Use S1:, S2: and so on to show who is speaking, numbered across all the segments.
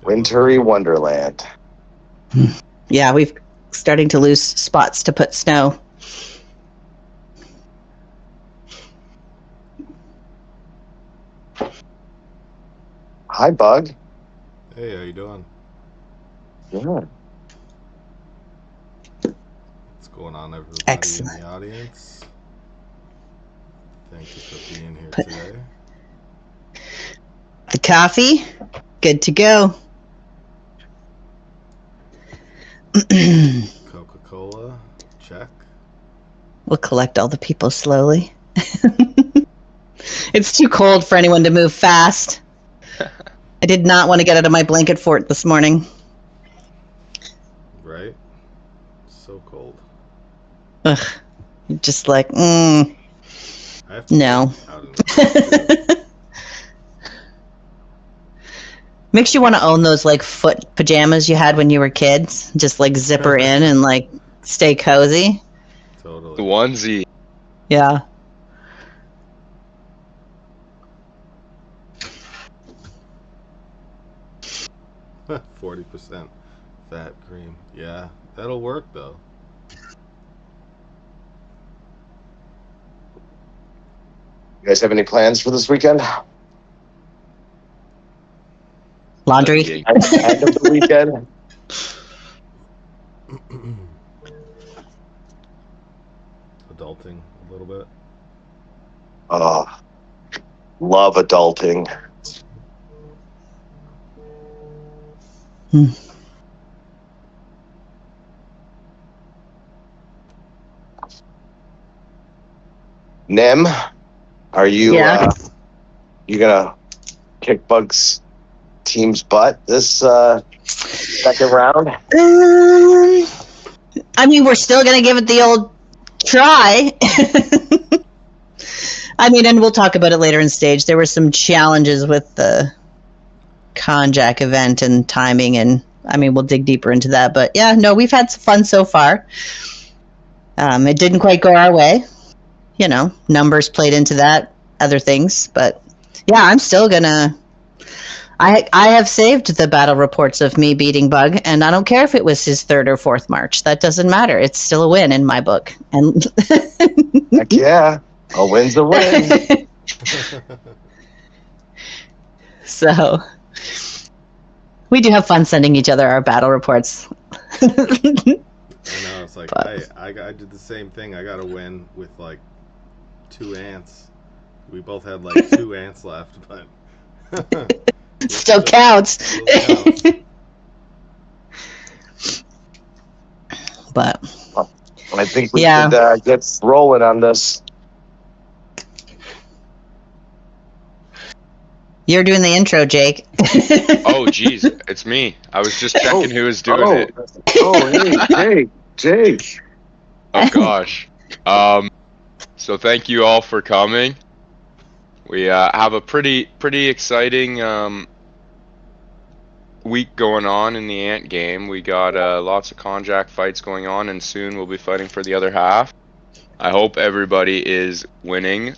S1: Wintry Wonderland.
S2: Yeah, we've starting to lose spots to put snow.
S1: Hi, Bug.
S3: Hey, how you doing?
S1: Good.
S3: What's going on, everybody
S2: Excellent.
S3: in the audience? Thank you for being here
S2: Put-
S3: today.
S2: The coffee, good to go.
S3: Coca-Cola, check.
S2: We'll collect all the people slowly. It's too cold for anyone to move fast. I did not want to get out of my blanket fort this morning.
S3: Right? So cold.
S2: Ugh. Just like,
S3: I have to
S2: no.
S3: get out of the cold, too.
S2: Makes you want to own those like foot pajamas you had when you were kids. Just like zipper in and like stay cozy.
S3: Totally.
S4: The onesie.
S2: Yeah.
S3: Huh, 40% fat cream. Yeah, that'll work though.
S1: You guys have any plans for this weekend?
S2: Laundry.
S1: End of the weekend?
S3: Adulting a little bit.
S1: Oh, love adulting. Nim, are you
S2: Yeah.
S1: you gonna kick Bug's team's butt this second round?
S2: I mean, we're still going to give it the old try. I mean, and we'll talk about it later in stage. There were some challenges with the Konjak event and timing, and I mean, we'll dig deeper into that. But yeah, no, we've had some fun so far. It didn't quite go our way. You know, numbers played into that, other things. But yeah, I'm still going to... I have saved the battle reports of me beating Bug, and I don't care if it was his third or fourth march. That doesn't matter. It's still a win in my book. And
S1: Heck yeah, a win's a win.
S2: So we do have fun sending each other our battle reports.
S3: I know, it's like, I did the same thing. I got a win with like 2 ants. We both had like 2 ants left, but
S2: It still counts. But
S1: I think we should get rolling on this.
S2: You're doing the intro, Jake.
S4: Oh, geez, it's me. I was just checking who was doing it.
S1: Oh, hey, Jake.
S4: Oh gosh. So thank you all for coming. We have a pretty exciting week going on in the ant game. We got lots of Konjak fights going on, and soon we'll be fighting for the other half. I hope everybody is winning,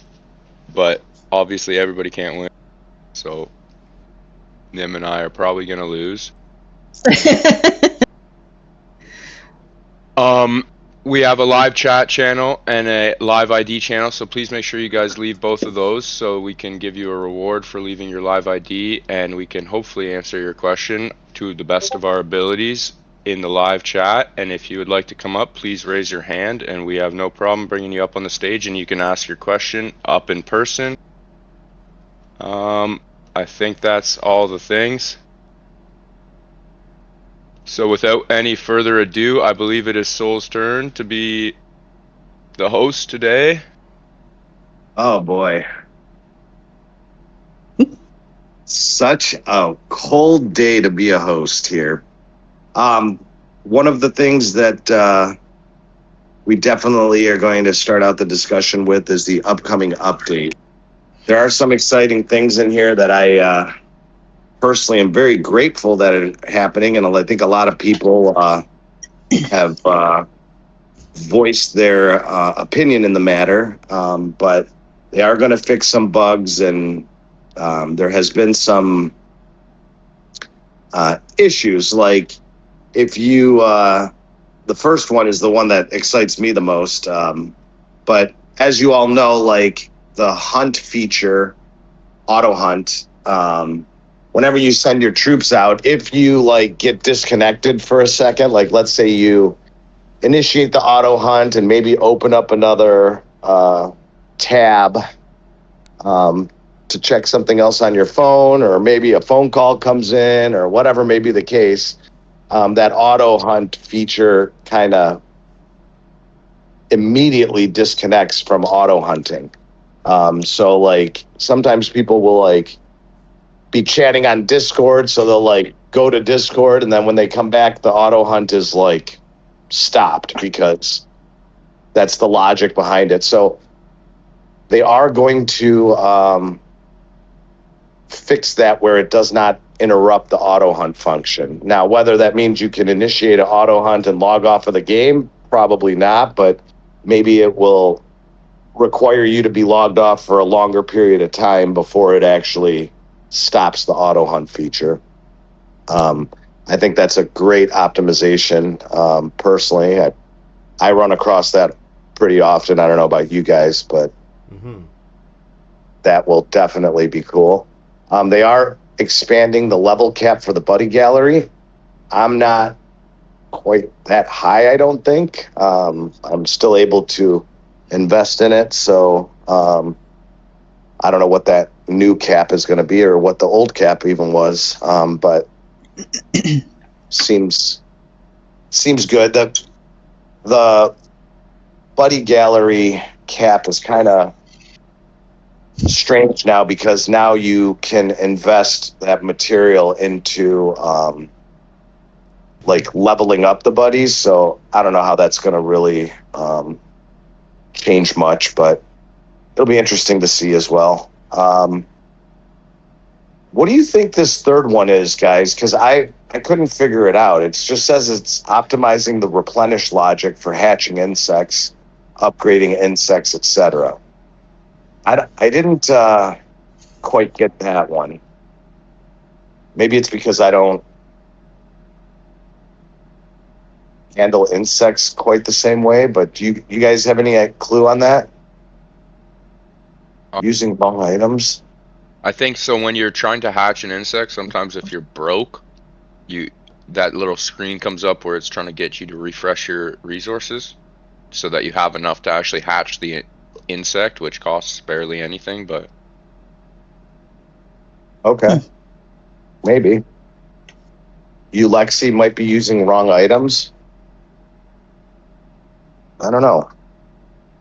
S4: but obviously everybody can't win. So Nim and I are probably gonna lose. We have a live chat channel and a live ID channel, so please make sure you guys leave both of those so we can give you a reward for leaving your live ID, and we can hopefully answer your question to the best of our abilities in the live chat. And if you would like to come up, please raise your hand, and we have no problem bringing you up on the stage, and you can ask your question up in person. I think that's all the things. So without any further ado, I believe it is Soul's turn to be the host today.
S1: Oh boy. Such a cold day to be a host here. One of the things that we definitely are going to start out the discussion with is the upcoming update. There are some exciting things in here that I personally am very grateful that are happening, and I think a lot of people have voiced their opinion in the matter, but they are going to fix some bugs, and there has been some issues. Like if you, the first one is the one that excites me the most. But as you all know, like the hunt feature, auto hunt, whenever you send your troops out, if you like get disconnected for a second, like let's say you initiate the auto hunt and maybe open up another tab to check something else on your phone, or maybe a phone call comes in, or whatever may be the case, that auto hunt feature kind of immediately disconnects from auto hunting. So like sometimes people will like be chatting on Discord, so they'll like go to Discord, and then when they come back, the auto hunt is like stopped because that's the logic behind it. So they are going to fix that where it does not interrupt the auto hunt function. Now, whether that means you can initiate an auto hunt and log off of the game, probably not, but maybe it will require you to be logged off for a longer period of time before it actually stops the auto hunt feature. I think that's a great optimization. Personally, I run across that pretty often. I don't know about you guys, but that will definitely be cool. They are expanding the level cap for the buddy gallery. I'm not quite that high, I don't think. I'm still able to invest in it, so I don't know what that new cap is going to be or what the old cap even was, but seems good. The buddy gallery cap is kind of strange now because now you can invest that material into like leveling up the buddies. So I don't know how that's going to really change much, but it'll be interesting to see as well. What do you think this third one is, guys? Because I couldn't figure it out. It just says it's optimizing the replenish logic for hatching insects, upgrading insects, etc. I didn't quite get that one. Maybe it's because I don't handle insects quite the same way, but do you guys have any clue on that? Using wrong items?
S4: I think so. When you're trying to hatch an insect, sometimes if you're broke, that little screen comes up where it's trying to get you to refresh your resources so that you have enough to actually hatch the insect, which costs barely anything. But
S1: okay, maybe you, Lexi, might be using wrong items. I don't know.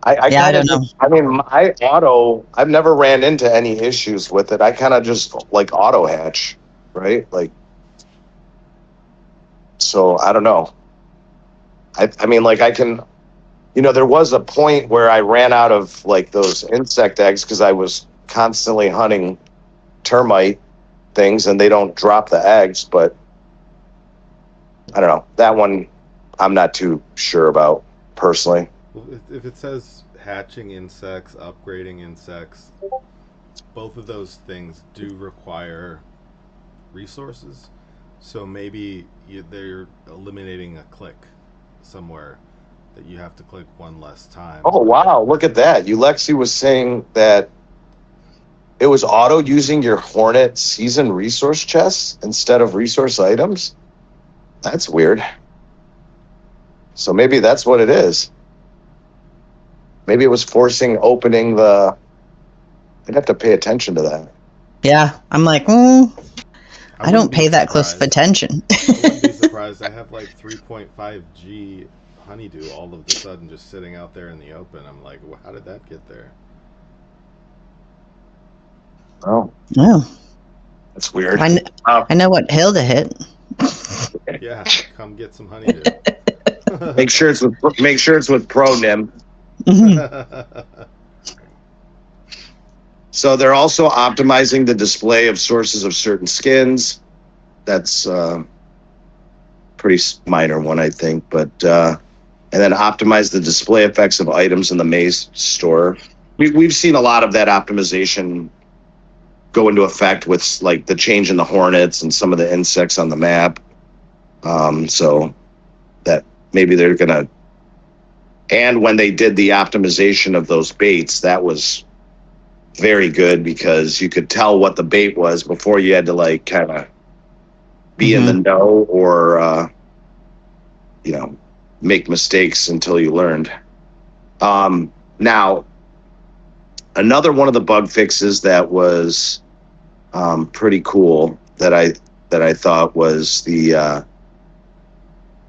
S1: I don't know. I mean, I've never ran into any issues with it. I kind of just like auto hatch, right? Like, so I don't know. I mean, like I can, there was a point where I ran out of like those insect eggs because I was constantly hunting termite things and they don't drop the eggs, but I don't know. That one I'm not too sure about personally.
S3: If it says hatching insects, upgrading insects, both of those things do require resources. So maybe they're eliminating a click somewhere that you have to click one less time.
S1: Oh, wow. Look at that. Lexi was saying that it was auto using your Hornet season resource chests instead of resource items. That's weird. So maybe that's what it is. Maybe it was forcing opening I'd have to pay attention to that.
S2: Yeah, I'm like, I don't pay that close of attention.
S3: I wouldn't be surprised. I have like 3.5G honeydew all of a sudden just sitting out there in the open. I'm like, well, how did that get there?
S1: Oh.
S2: Oh.
S1: That's weird.
S2: I know what hill to hit.
S3: Yeah, come get some honeydew.
S1: Make sure it's with Pro Nim. So they're also optimizing the display of sources of certain skins. That's pretty minor one, I think. But and then optimize the display effects of items in the maze store. We've seen a lot of that optimization go into effect with like the change in the hornets and some of the insects on the map. So that maybe they're gonna. And when they did the optimization of those baits, that was very good because you could tell what the bait was before you had to like kind of be in the know or make mistakes until you learned. Now, another one of the bug fixes that was pretty cool that I thought was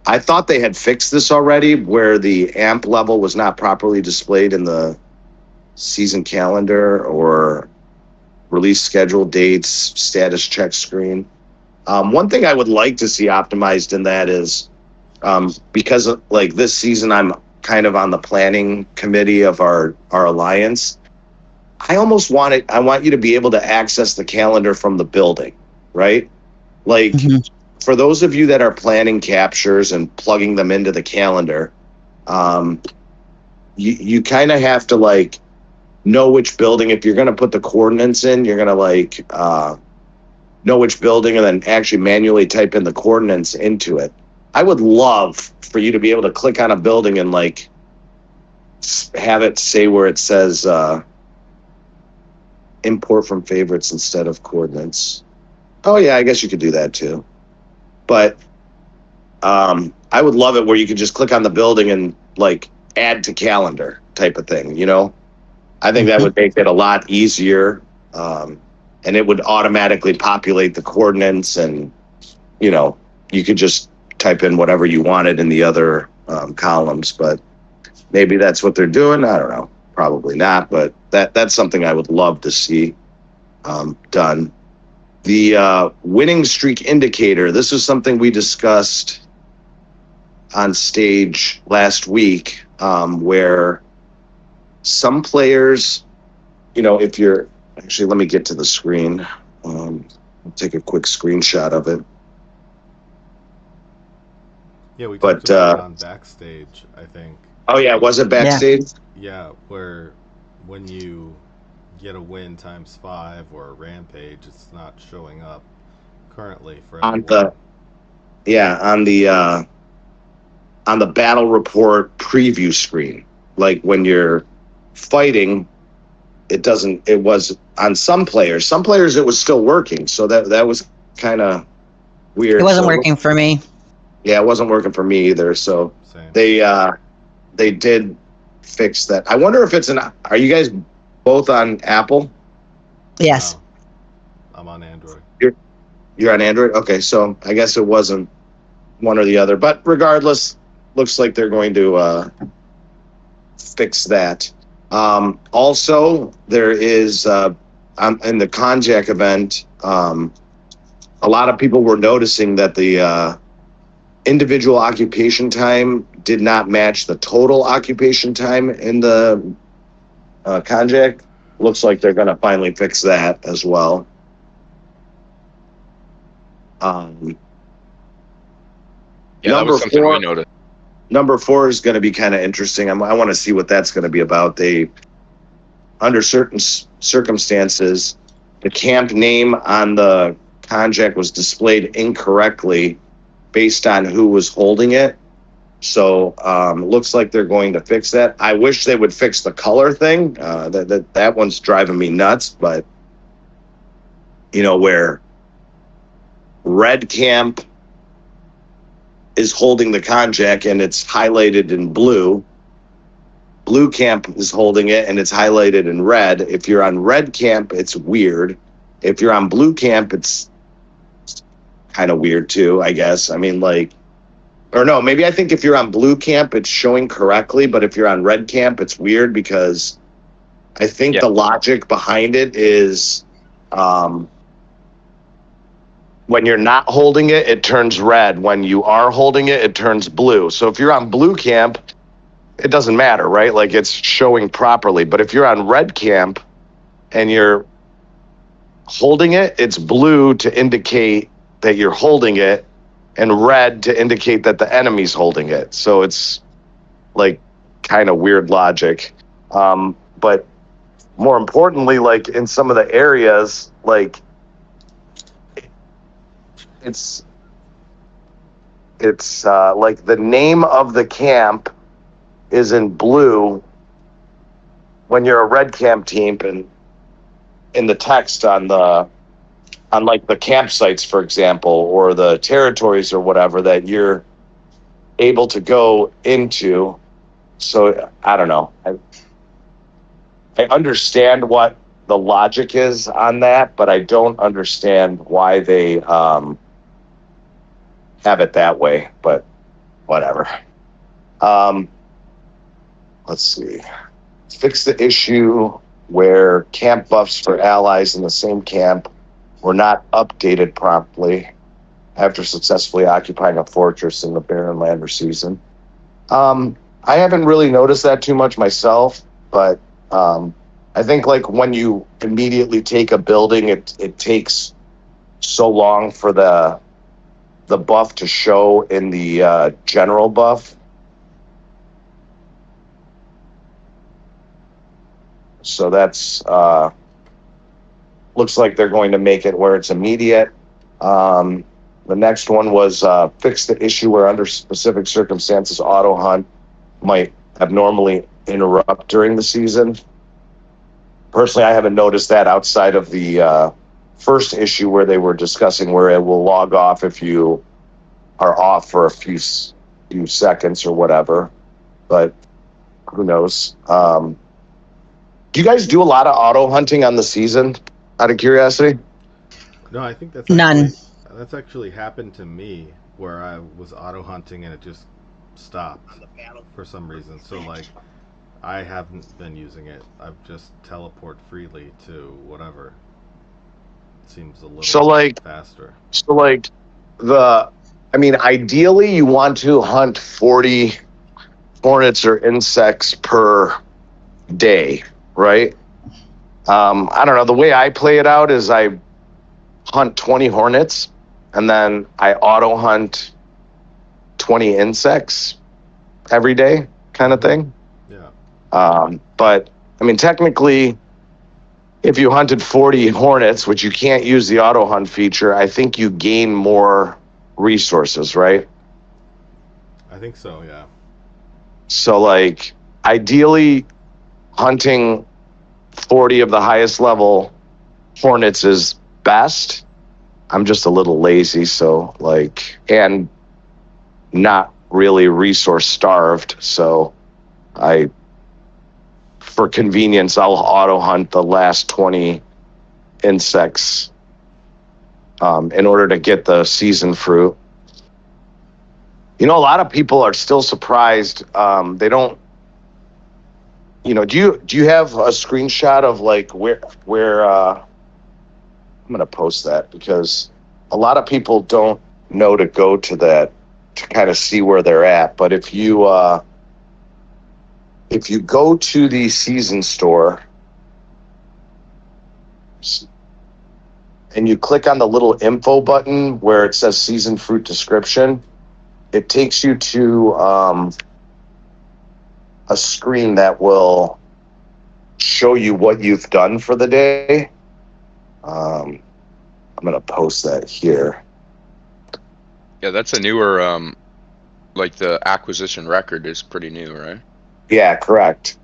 S1: I thought they had fixed this already, where the amp level was not properly displayed in the season calendar or release schedule dates, status check screen. One thing I would like to see optimized in that is because like this season I'm kind of on the planning committee of our alliance. I want you to be able to access the calendar from the building, right? Like for those of you that are planning captures and plugging them into the calendar, you kind of have to like know which building. If you're going to put the coordinates in, you're going to like know which building and then actually manually type in the coordinates into it. I would love for you to be able to click on a building and like have it say where it says import from favorites instead of coordinates. Oh yeah, I guess you could do that too. But I would love it where you could just click on the building and like add to calendar type of thing, I think that would make it a lot easier. And it would automatically populate the coordinates and, you could just type in whatever you wanted in the other columns, but maybe that's what they're doing. I don't know. Probably not, but that's something I would love to see done. The winning streak indicator, this is something we discussed on stage last week, where some players, if you're actually, let me get to the screen. I'll take a quick screenshot of it.
S3: Yeah, we talked about it on backstage, I think.
S1: Oh yeah, was it backstage?
S3: Yeah, where when you get a win times 5 or a rampage, it's not showing up currently for everyone.
S1: On the battle report preview screen. Like when you're fighting, it was on some players. Some players it was still working, so that was kind of weird.
S2: It wasn't working for me.
S1: Yeah, it wasn't working for me either. So
S3: Same.
S1: They did fix that. I wonder if it's are you guys both on Apple?
S2: Yes.
S3: No, I'm on Android.
S1: You're on Android? Okay, so I guess it wasn't one or the other. But regardless, looks like they're going to fix that. Also, there is in the Konjak event, a lot of people were noticing that the individual occupation time did not match the total occupation time in the Konjak. Looks like they're going to finally fix that as well.
S4: That was something we noticed.
S1: Number 4 is going to be kind of interesting. I want to see what that's going to be about. Under certain circumstances, the camp name on the Konjak was displayed incorrectly based on who was holding it. So looks like they're going to fix that. I wish they would fix the color thing. That one's driving me nuts. But where red camp is holding the Konjak and it's highlighted in blue. Blue camp is holding it and it's highlighted in red. If you're on red camp, it's weird. If you're on blue camp, it's kind of weird too, I guess. I mean, maybe I think if you're on blue camp, it's showing correctly. But if you're on red camp, it's weird because I think the logic behind it is when you're not holding it, it turns red. When you are holding it, it turns blue. So if you're on blue camp, it doesn't matter, right? Like it's showing properly. But if you're on red camp and you're holding it, it's blue to indicate that you're holding it and red to indicate that the enemy's holding it. So it's like kind of weird logic. But more importantly, like in some of the areas, like it's like the name of the camp is in blue when you're a red camp team, and in the text on like the campsites, for example, or the territories or whatever that you're able to go into. So I don't know. I understand what the logic is on that, but I don't understand why they have it that way. But whatever. Let's see. Fix the issue where camp buffs for allies in the same camp were not updated promptly after successfully occupying a fortress in the Barren Lander season. I haven't really noticed that too much myself, but I think like when you immediately take a building, it takes so long for the buff to show in the general buff. So that's looks like they're going to make it where it's immediate. The next one was fix the issue where under specific circumstances auto hunt might abnormally interrupt during the season. Personally, I haven't noticed that outside of the first issue where they were discussing where it will log off if you are off for a few seconds or whatever. But who knows? Do you guys do a lot of auto hunting on the season, out of curiosity?
S3: No, I think that's
S2: None.
S3: That's actually happened to me where I was auto hunting and it just stopped for some reason. So like, I haven't been using it. I've just teleport freely to whatever. It seems a little faster.
S1: So like ideally you want to hunt 40 hornets or insects per day, right? I don't know. The way I play it out is I hunt 20 hornets and then I auto hunt 20 insects every day, kind of thing.
S3: Yeah.
S1: But I mean, technically, if you hunted 40 hornets, which you can't use the auto hunt feature, I think you gain more resources, right?
S3: I think so, yeah.
S1: So like ideally hunting 40 of the highest level hornets is best. I'm just a little lazy, so like, and not really resource starved, so for convenience, I'll auto hunt the last 20 insects in order to get the season fruit. You know, a lot of people are still surprised. They don't. You know, do you have a screenshot of like where? I'm gonna post that because a lot of people don't know to go to that to kind of see where they're at. But if you go to the season store and you click on the little info button where it says season fruit description, it takes you to a screen that will show you what you've done for the day. I'm going to post that here.
S4: Yeah, that's a newer, like the acquisition record is pretty new, right?
S1: Yeah, correct.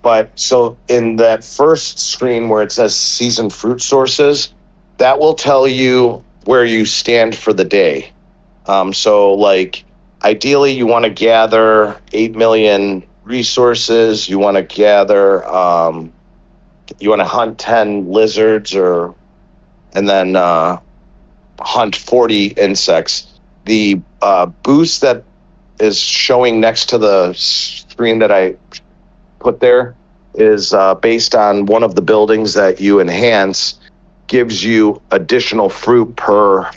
S1: But so in that first screen where it says season fruit sources, that will tell you where you stand for the day. So like ideally you want to gather 8 million resources. You want to gather, you want to hunt 10 lizards and then hunt 40 insects. The boost that is showing next to the screen that I put there is based on one of the buildings that you enhance, gives you additional fruit per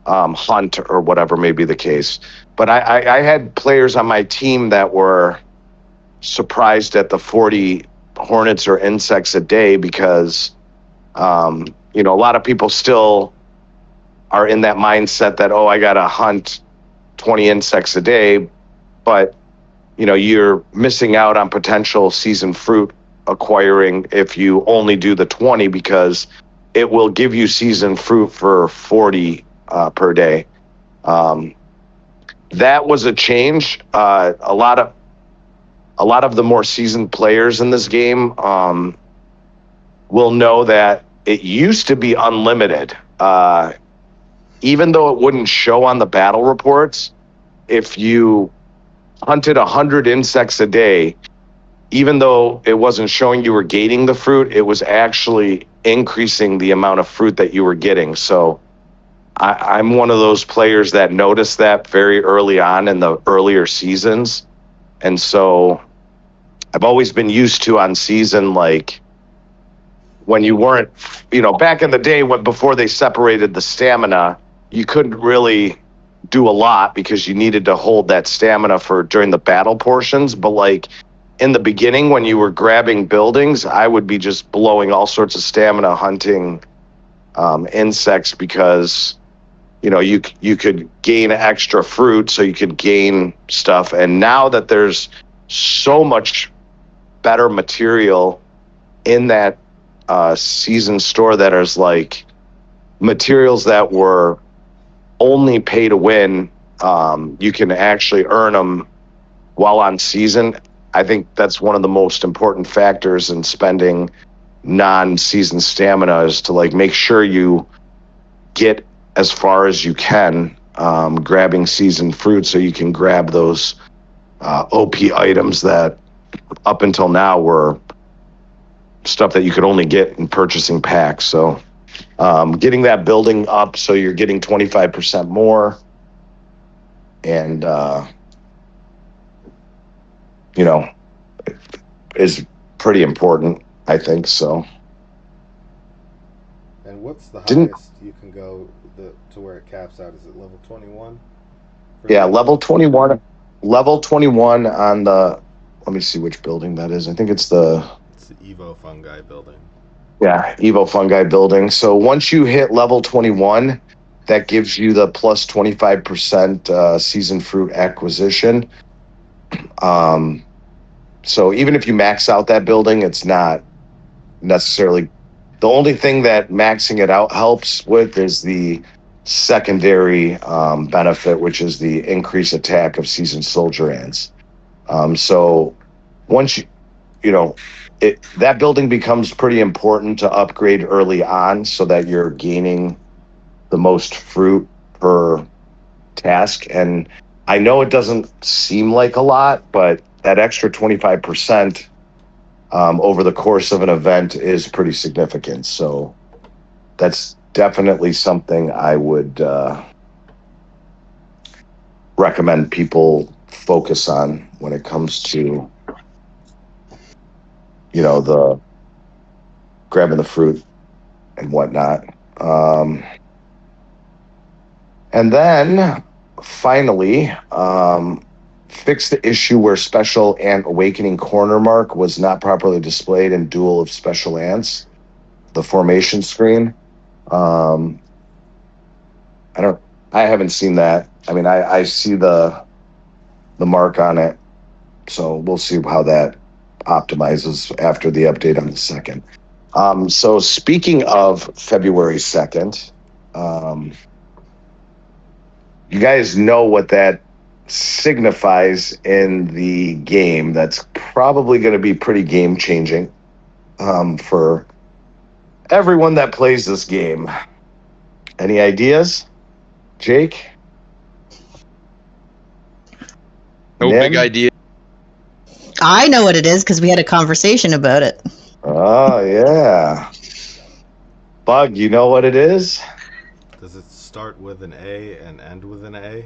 S1: hunt or whatever may be the case. But I had players on my team that were surprised at the 40 hornets or insects a day because, you know, a lot of people still are in that mindset that, oh, I got to hunt 20 insects a day, but you know, you're missing out on potential season fruit acquiring if you only do the 20, because it will give you seasoned fruit for 40 per day. That was a change. A lot of the more seasoned players in this game will know that it used to be unlimited. Even though it wouldn't show on the battle reports, if you hunted 100 insects a day, even though it wasn't showing you were gaining the fruit, it was actually increasing the amount of fruit that you were getting. So I'm one of those players that noticed that very early on in the earlier seasons. And so I've always been used to on season, like when you weren't, back in the day before they separated the stamina, you couldn't really do a lot because you needed to hold that stamina for during the battle portions. But like in the beginning, when you were grabbing buildings, I would be just blowing all sorts of stamina hunting insects because you could gain extra fruit, so you could gain stuff. And now that there's so much better material in that season store, that is like materials that were only pay to win, you can actually earn them while on season. I think that's one of the most important factors in spending non-season stamina, is to like make sure you get as far as you can grabbing seasoned fruit, so you can grab those OP items that up until now were stuff that you could only get in purchasing packs. So getting that building up so you're getting 25% more, and is pretty important, I think. So.
S3: And what's the highest you can go to where it caps out? Is it level 21?
S1: Yeah, level 21. Level 21 on the. Let me see which building that is. I think it's the
S3: Evo Fungi building.
S1: Yeah, Evo Fungi building. So once you hit level 21, that gives you the plus 25% seasoned fruit acquisition. So even if you max out that building, it's not necessarily. The only thing that maxing it out helps with is the secondary benefit, which is the increased attack of seasoned soldier ants. So once that building becomes pretty important to upgrade early on, so that you're gaining the most fruit per task. And I know it doesn't seem like a lot, but that extra 25% over the course of an event is pretty significant. So that's definitely something I would recommend people focus on when it comes to the grabbing the fruit and whatnot. And then finally, fix the issue where Special Ant Awakening corner mark was not properly displayed in Duel of Special Ants, the formation screen. I haven't seen that. I mean, I see the mark on it, so we'll see how that optimizes after the update on the 2nd. So speaking of February 2nd, you guys know what that signifies in the game. That's probably going to be pretty game changing for everyone that plays this game. Any ideas, Jake?
S4: No big idea.
S2: I know what it is because we had a conversation about it.
S1: Oh, yeah. Bug, you know what it is?
S3: Does it start with an A and end with an A?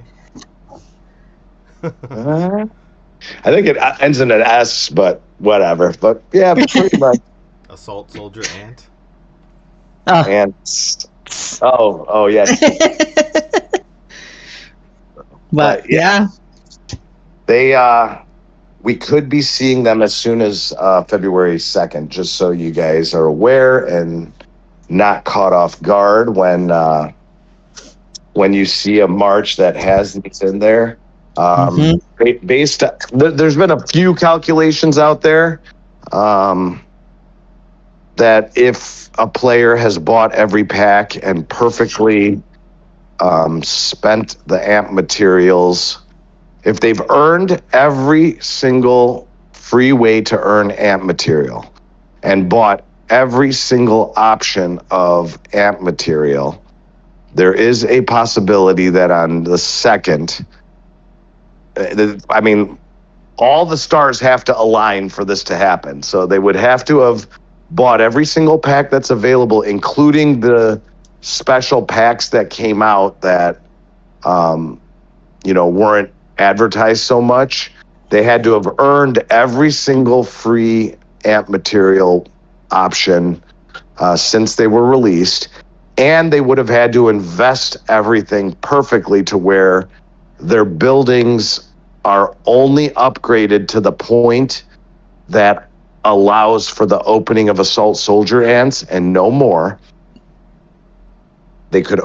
S1: I think it ends in an S, but whatever. But yeah, pretty much.
S3: Assault Soldier Ant?
S2: Oh.
S1: Ants. Oh, yes.
S2: But yeah.
S1: We could be seeing them as soon as February 2nd, just so you guys are aware and not caught off guard when you see a march that has these in there. There's been a few calculations out there. that if a player has bought every pack and perfectly spent the amp materials, if they've earned every single free way to earn amp material and bought every single option of amp material, there is a possibility that on the second, I mean, all the stars have to align for this to happen. So they would have to have bought every single pack that's available, including the special packs that came out that, weren't advertised so much. They had to have earned every single free amp material option since they were released. And they would have had to invest everything perfectly to where their buildings are only upgraded to the point that allows for the opening of assault soldier ants and no more. They could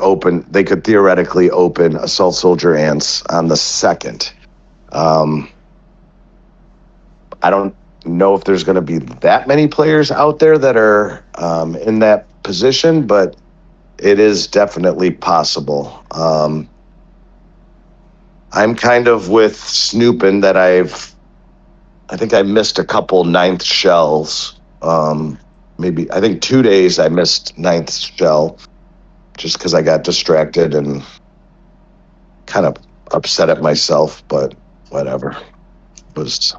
S1: theoretically open assault soldier ants on the second. I don't know if there's going to be that many players out there that are in that position, but it is definitely possible. I'm kind of with Snoopin that I think I missed a couple ninth shells. I think 2 days I missed ninth shell just because I got distracted and kind of upset at myself, but whatever. It was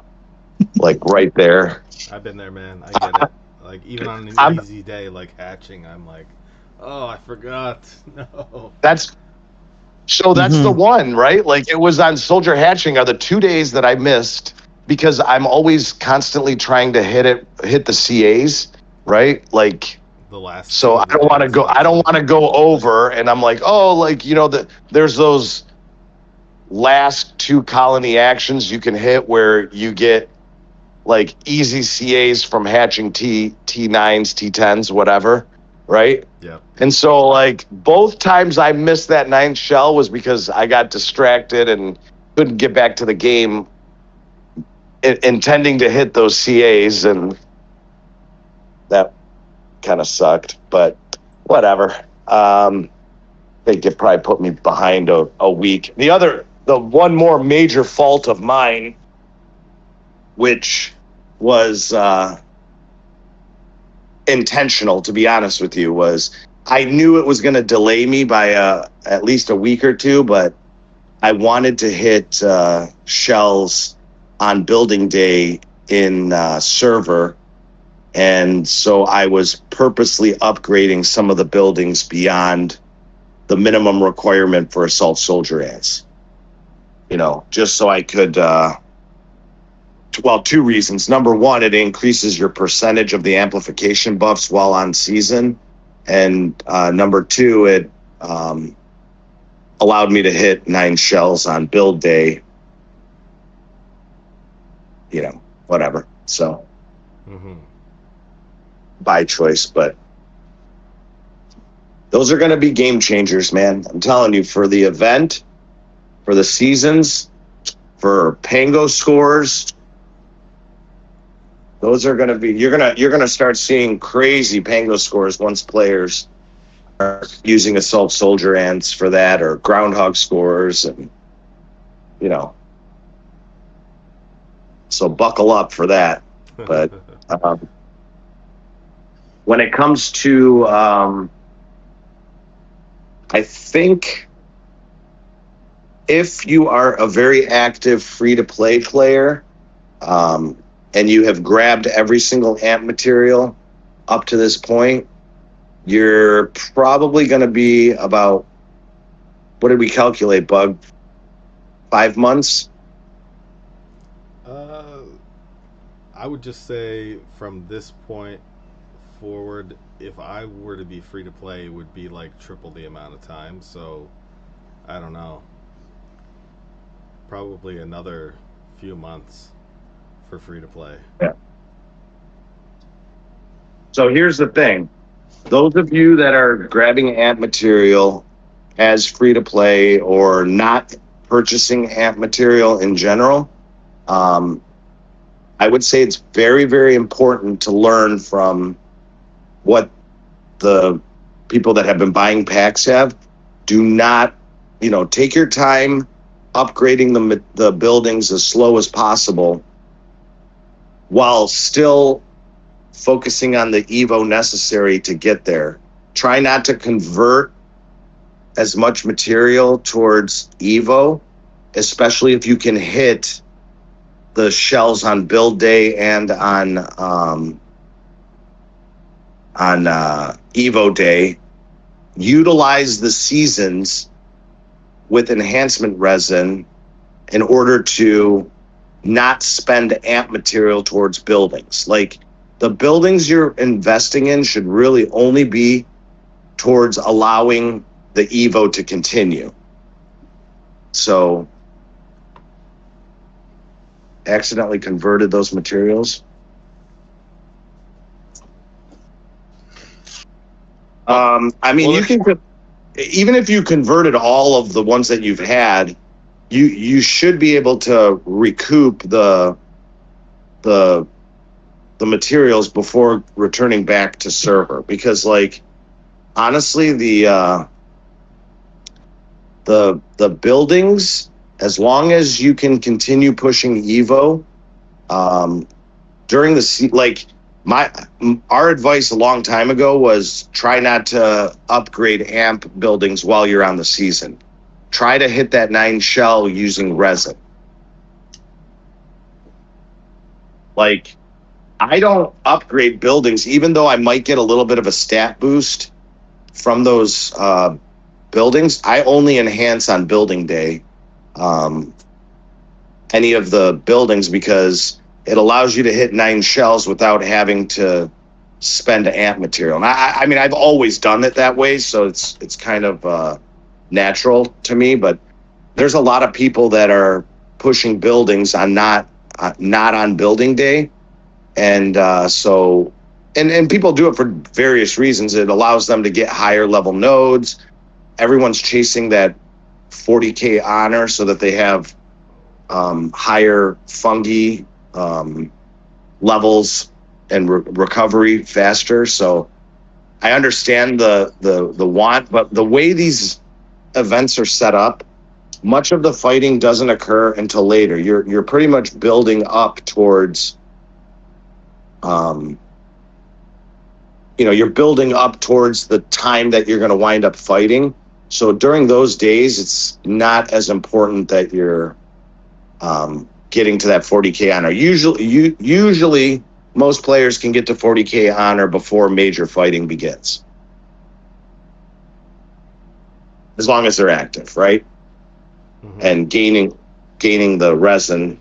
S1: like right there.
S3: I've been there, man. I get it. Like even on an easy day like hatching, I'm like, oh, I forgot. No.
S1: That's the one, right? Like it was on soldier hatching are the 2 days that I missed because I'm always constantly trying to hit the CAs, right? Like
S3: the last.
S1: So I don't want to go over, and I'm like, there's those last 2 colony actions you can hit where you get like easy CAs from hatching T9s, T10s, whatever, right?
S3: Yeah.
S1: And so like both times I missed that 9th shell was because I got distracted and couldn't get back to the game intending to hit those CAs, and that kind of sucked, but whatever. They could probably put me behind a week. The one more major fault of mine, which was intentional, to be honest with you, was I knew it was going to delay me by at least a week or two, but I wanted to hit shells on building day in server. And so I was purposely upgrading some of the buildings beyond the minimum requirement for assault soldier ants. Just so I could, 2 reasons. Number one, it increases your percentage of the amplification buffs while on season. And number 2, it allowed me to hit 9 shells on build day, whatever. So.
S3: Mm-hmm.
S1: By choice, but those are going to be game changers, man. I'm telling you, for the event, for the seasons, for Pango scores, those are going to be you're going to start seeing crazy Pango scores once players are using assault soldier ants for that, or groundhog scores, and so buckle up for that. But when it comes to, I think if you are a very active free-to-play player and you have grabbed every single amp material up to this point, you're probably going to be about, what did we calculate, Bug? 5 months?
S3: I would just say from this point forward, if I were to be free to play, it would be like triple the amount of time. So I don't know, probably another few months for free to play.
S1: Yeah. So here's the thing. Those of you that are grabbing amp material as free to play or not purchasing amp material in general, I would say it's very, very important to learn from what the people that have been buying packs have. Do not, take your time upgrading the buildings as slow as possible while still focusing on the Evo necessary to get there. Try not to convert as much material towards Evo, especially if you can hit the shells on build day and on Evo day. Utilize the seasons with enhancement resin in order to not spend amp material towards buildings. Like, the buildings you're investing in should really only be towards allowing the Evo to continue. So, accidentally converted those materials. You can, even if you converted all of the ones that you've had, you should be able to recoup the materials before returning back to server, because, like, honestly, the buildings, as long as you can continue pushing Evo during the our advice a long time ago was try not to upgrade amp buildings while you're on the season. Try to hit that 9 shell using resin. Like, I don't upgrade buildings, even though I might get a little bit of a stat boost from those buildings. I only enhance on building day any of the buildings, because it allows you to hit 9 shells without having to spend amp material. And I mean, I've always done it that way, so it's kind of natural to me. But there's a lot of people that are pushing buildings on not on building day, and and people do it for various reasons. It allows them to get higher level nodes. Everyone's chasing that 40K honor so that they have higher fungi levels and recovery faster. So I understand the want, but the way these events are set up, much of the fighting doesn't occur until later. You're pretty much building up towards you're building up towards the time that you're going to wind up fighting. So during those days, it's not as important that you're getting to that 40K honor. Usually, most players can get to 40K honor before major fighting begins, as long as they're active, right? Mm-hmm. And gaining the resin.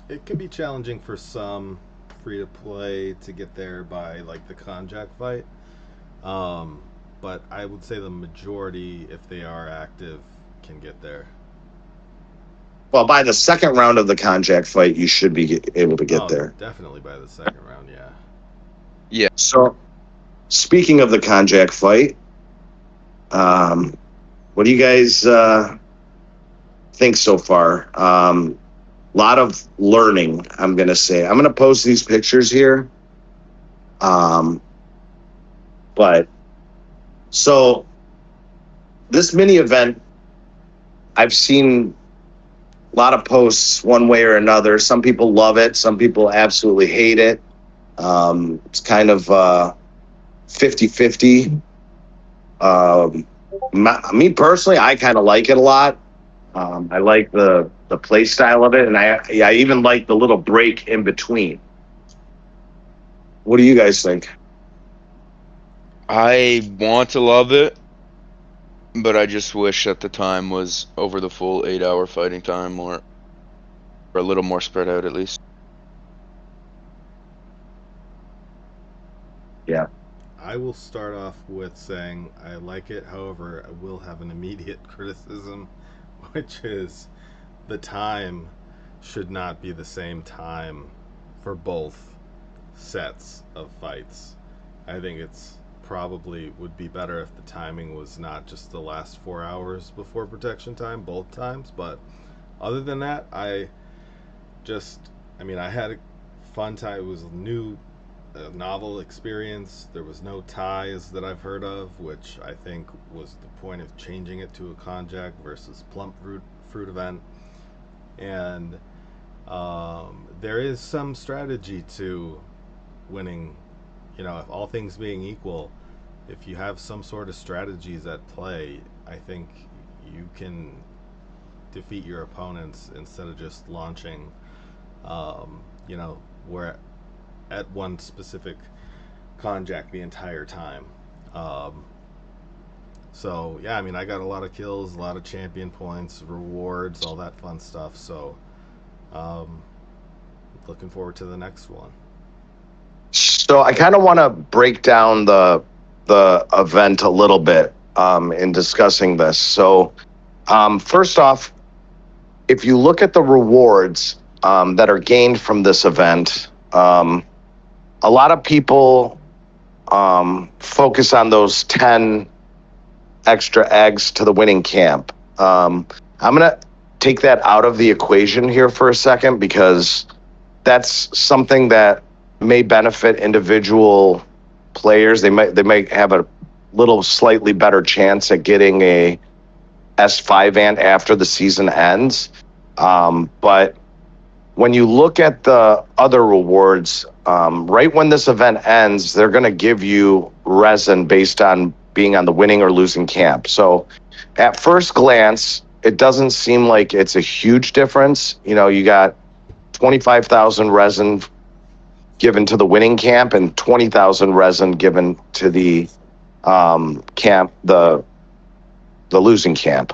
S3: It can be challenging for some free to play to get there by, like, the Konjak fight, but I would say the majority, if they are active, can get there.
S1: Well, by the second round of the Konjak fight, you should be able to get there.
S3: Definitely by the second round, yeah.
S4: Yeah.
S1: So, speaking of the Konjak fight, what do you guys think so far? Lot of learning, I'm going to say. I'm going to post these pictures here. But so this mini event, I've seen a lot of posts one way or another. Some people love it. Some people absolutely hate it. It's kind of 50-50. Me personally, I kind of like it a lot. I like the play style of it, and I even like the little break in between. What do you guys think?
S4: I want to love it, but I just wish that the time was over the full 8-hour fighting time, or a little more spread out at least.
S1: Yeah.
S3: I will start off with saying I like it. However, I will have an immediate criticism, which is the time should not be the same time for both sets of fights. I think it's probably would be better if the timing was not just the last 4 hours before protection time, both times. But other than that, I had a fun time. It was new a novel experience. There was no ties that I've heard of, which I think was the point of changing it to a konjac versus plump fruit event. And there is some strategy to winning. If all things being equal, if you have some sort of strategies at play, I think you can defeat your opponents instead of just launching, where at one specific konjac the entire time. Um, so yeah, I mean, I got a lot of kills, a lot of champion points, rewards, all that fun stuff. So um, looking forward to the next one.
S1: So I kind of want to break down the event a little bit in discussing this. So first off, if you look at the rewards that are gained from this event, a lot of people focus on those 10 extra eggs to the winning camp. I'm going to take that out of the equation here for a second because that's something that may benefit individual players. They might have a little slightly better chance at getting a S5 ant after the season ends. But when you look at the other rewards, right when this event ends, they're going to give you resin based on being on the winning or losing camp. So at first glance, it doesn't seem like it's a huge difference. You got 25,000 resin given to the winning camp and 20,000 resin given to the camp, the losing camp.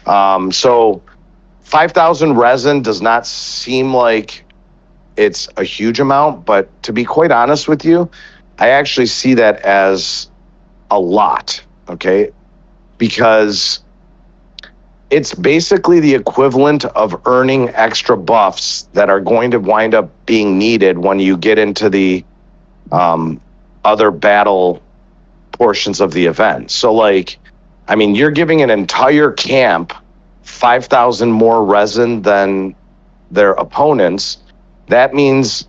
S1: So 5,000 resin does not seem like it's a huge amount, but to be quite honest with you, I actually see that as a lot, okay? Because it's basically the equivalent of earning extra buffs that are going to wind up being needed when you get into the other battle portions of the event. So, you're giving an entire camp 5,000 more resin than their opponents. That means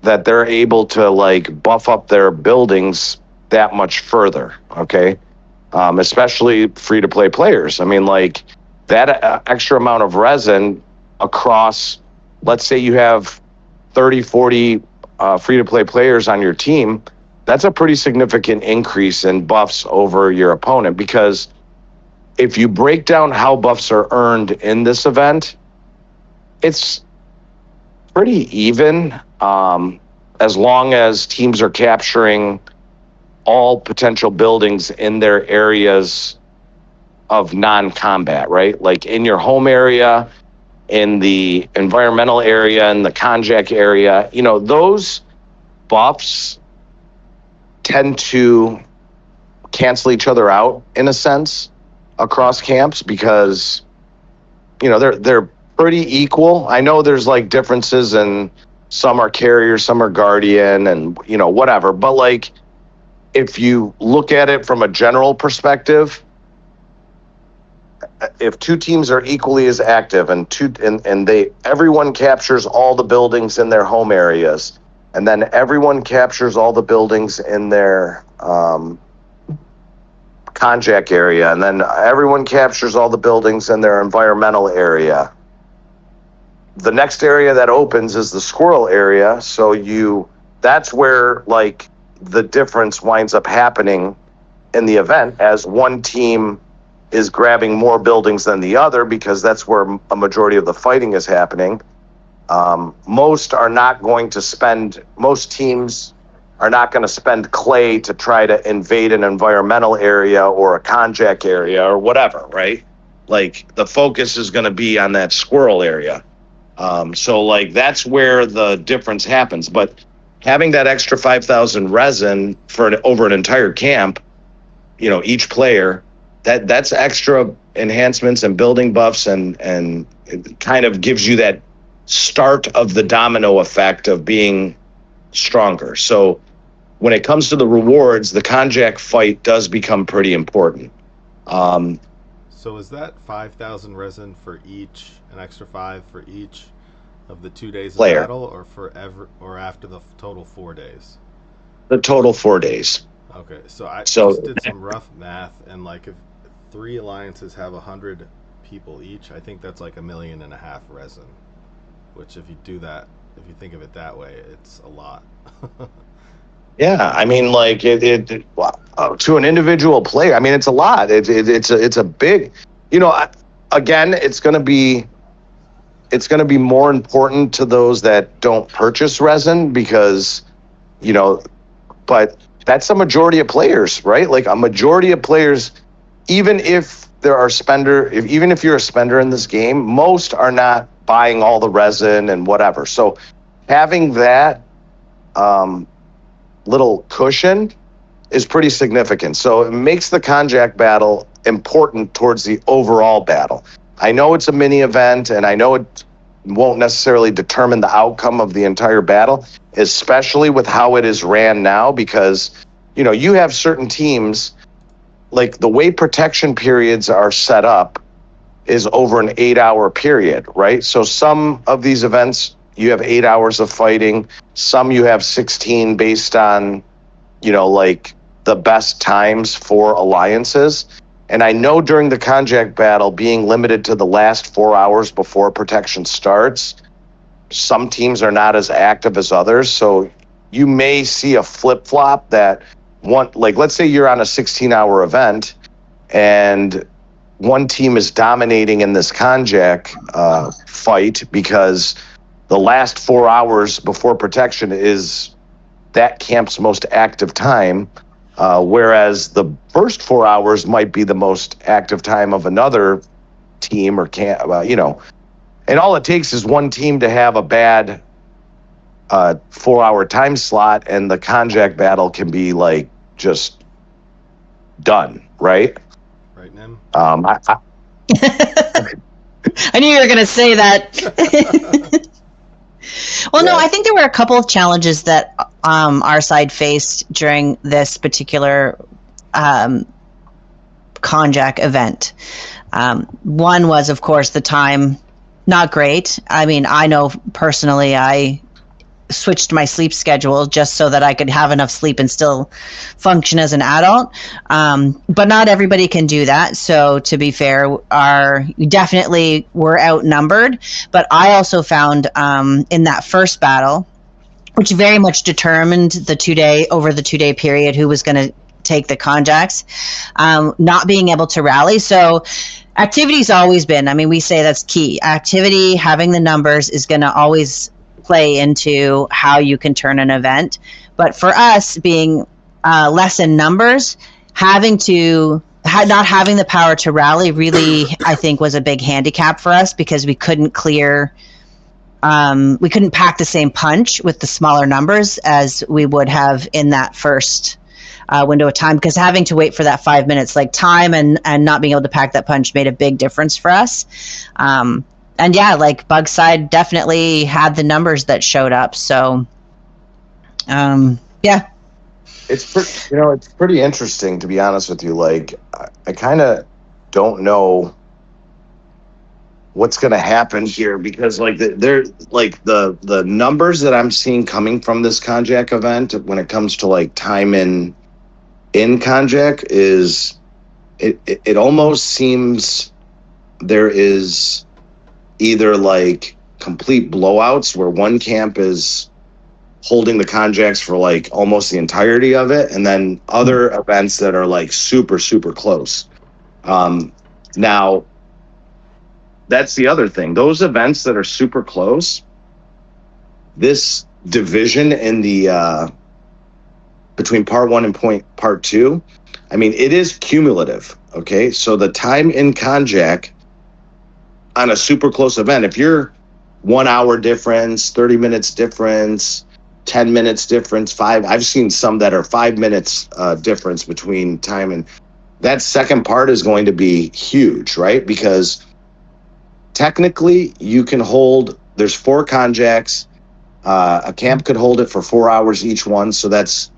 S1: that they're able to buff up their buildings that much further, okay? Especially free to play players. That extra amount of resin across, let's say you have 30, 40 free to play players on your team, that's a pretty significant increase in buffs over your opponent, because if you break down how buffs are earned in this event, it's pretty even, as long as teams are capturing all potential buildings in their areas of non-combat, right? Like in your home area, in the environmental area, in the konjac area, those buffs tend to cancel each other out in a sense across camps, because they're pretty equal. I know there's differences, and some are carrier, some are guardian, and whatever, but if you look at it from a general perspective, if two teams are equally as active and everyone captures all the buildings in their home areas, and then everyone captures all the buildings in their konjac area, and then everyone captures all the buildings in their environmental area, the next area that opens is the squirrel area. So that's where the difference winds up happening in the event, as one team is grabbing more buildings than the other, because that's where a majority of the fighting is happening. Most teams are not going to spend clay to try to invade an environmental area or a konjac area or whatever, right? The focus is going to be on that squirrel area. So that's where the difference happens. But having that extra 5,000 resin over an entire camp, each player, that's extra enhancements and building buffs, and it kind of gives you that start of the domino effect of being stronger. So when it comes to the rewards, the konjac fight does become pretty important.
S3: So is that 5,000 resin for each, an extra 5 for each of the 2 days of
S1: Player.
S3: battle, or after the total 4 days?
S1: the total 4 days.
S3: Okay, so I
S1: So-
S3: just did some rough math, and like if 3 alliances have 100 people each, I think that's like 1.5 million resin. Which, if you do that, if you think of it that way, it's a lot.
S1: Yeah, I mean, like to an individual player, I mean, it's a lot. It's a big, again, it's going to be more important to those that don't purchase resin because, but that's a majority of players, right? Like a majority of players, even if even if you're a spender in this game, most are not buying all the resin and whatever. So having that little cushion is pretty significant. So it makes the Konjak battle important towards the overall battle. I know it's a mini event, and I know it won't necessarily determine the outcome of the entire battle, especially with how it is ran now, because you have certain teams, like the way protection periods are set up is over an 8-hour period, right? So some of these events you have 8 hours of fighting, some you have 16 based on like the best times for alliances. And I know during the Konjak battle, being limited to the last 4 hours before protection starts, some teams are not as active as others. So you may see a flip-flop that let's say you're on a 16-hour event and one team is dominating in this Konjak fight because the last 4 hours before protection is that camp's most active time, whereas the first 4 hours might be the most active time of another team or camp, and all it takes is one team to have a bad 4-hour time slot, and the Konjak battle can be like just done, right?
S3: Right, Nim?
S2: I knew you were going to say that. Well, no, I think there were a couple of challenges that our side faced during this particular Konjak event. One was, of course, the time not great. I mean, I know personally I switched my sleep schedule just so that I could have enough sleep and still function as an adult. But not everybody can do that. So to be fair, we definitely were outnumbered. But I also found in that first battle, which very much determined the 2-day period who was going to take the Konjaks, not being able to rally. So activity's always been, I mean, we say that's key. Activity, having the numbers is going to always play into how you can turn an event. But for us, being less in numbers, not having the power to rally really, I think, was a big handicap for us because we couldn't pack the same punch with the smaller numbers as we would have in that first window of time, because having to wait for that 5 minutes, like time and not being able to pack that punch made a big difference for us. And yeah, like Bug's side definitely had the numbers that showed up. So, yeah.
S1: It's pretty interesting, to be honest with you. Like, I kind of don't know what's going to happen here because like the numbers that I'm seeing coming from this Konjak event when it comes to like time in Konjak is it almost seems there is either like complete blowouts where one camp is holding the Konjaks for like almost the entirety of it, and then other events that are like super, super close. Now, that's the other thing. Those events that are super close, this division in the between part 1 and part 2, I mean, it is cumulative. Okay, so the time in Konjak on a super close event, if you're 1 hour difference, 30 minutes difference, 10 minutes difference, I've seen some that are 5 minutes difference between time, and that second part is going to be huge, right? Because technically you can there's 4 Konjaks, a camp could hold it for 4 hours each one, so that's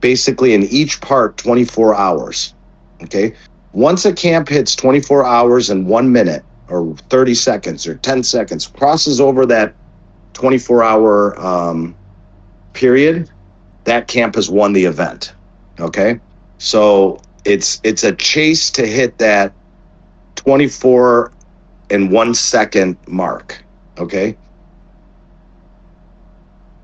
S1: basically in each part 24 hours. Okay, once a camp hits 24 hours and 1 minute or 30 seconds or 10 seconds, crosses over that 24-hour period, that camp has won the event. Okay, so it's a chase to hit that 24 and 1 second mark. Okay,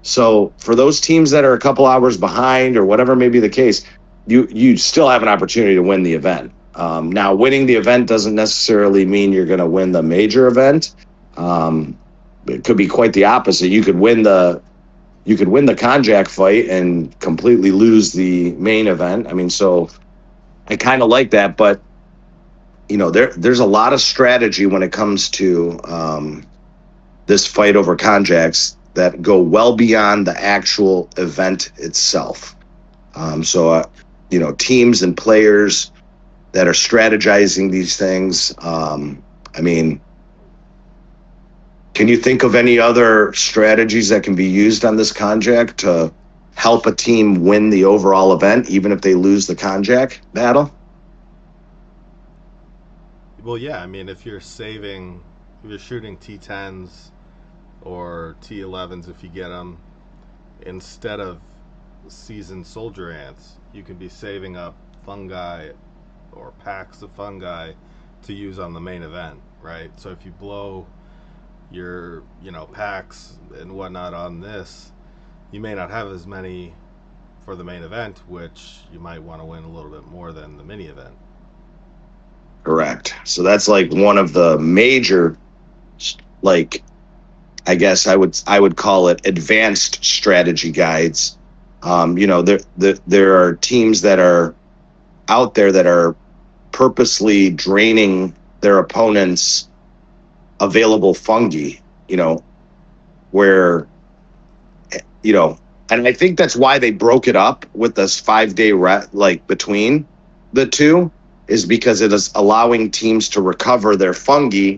S1: so for those teams that are a couple hours behind or whatever may be the case, you still have an opportunity to win the event. Now, winning the event doesn't necessarily mean you're going to win the major event. It could be quite the opposite. You could win the Konjak fight and completely lose the main event. I mean, so I kind of like that, but there's a lot of strategy when it comes to this fight over Konjaks that go well beyond the actual event itself. Teams and players that are strategizing these things. I mean, can you think of any other strategies that can be used on this Konjak to help a team win the overall event, even if they lose the Konjak battle?
S3: Well, yeah. I mean, if you're shooting T10s or T11s, if you get them, instead of seasoned soldier ants, you can be saving up fungi or packs of fungi to use on the main event, right? So if you blow your packs and whatnot on this, you may not have as many for the main event, which you might want to win a little bit more than the mini event.
S1: Correct. So that's like one of the major, like, I guess I would call it advanced strategy guides. There are teams that are out there that are purposely draining their opponents' available fungi, where, and I think that's why they broke it up with this 5-day between the two, is because it is allowing teams to recover their fungi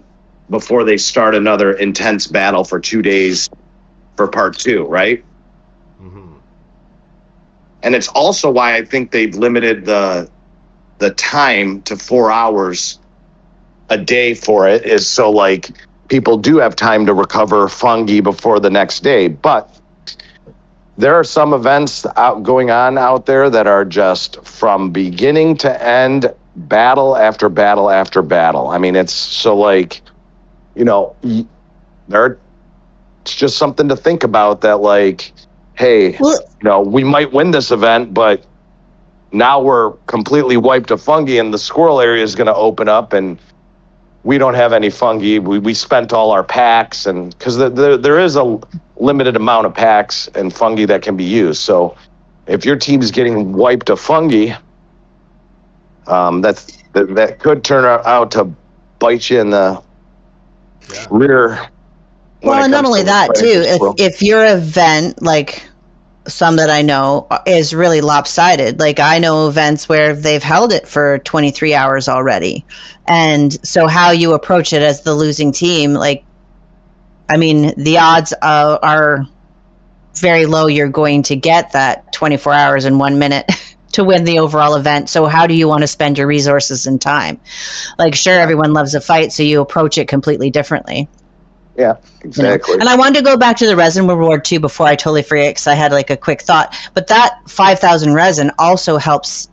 S1: before they start another intense battle for 2 days for part 2, right?
S3: Mm-hmm.
S1: And it's also why I think they've limited the time to 4 hours a day for it, is so like people do have time to recover fungi before the next day. But there are some events going on out there that are just from beginning to end, battle after battle after battle. I mean, it's so like, it's just something to think about, that like, hey, we might win this event, but now we're completely wiped of fungi and the squirrel area is going to open up and we don't have any fungi. We spent all our packs, and because there is a limited amount of packs and fungi that can be used. So if your team's getting wiped of fungi, that could turn out to bite you in the rear.
S2: Well, and not only that too, if your event, like some that I know, is really lopsided. Like I know events where they've held it for 23 hours already. And so how you approach it as the losing team, like, I mean, the odds are very low you're going to get that 24 hours and 1 minute to win the overall event. So how do you want to spend your resources and time? Like, sure, everyone loves a fight, so you approach it completely differently.
S1: Yeah, exactly.
S2: And I wanted to go back to the resin reward too before I totally forget, because I had like a quick thought. But that 5,000 resin also helps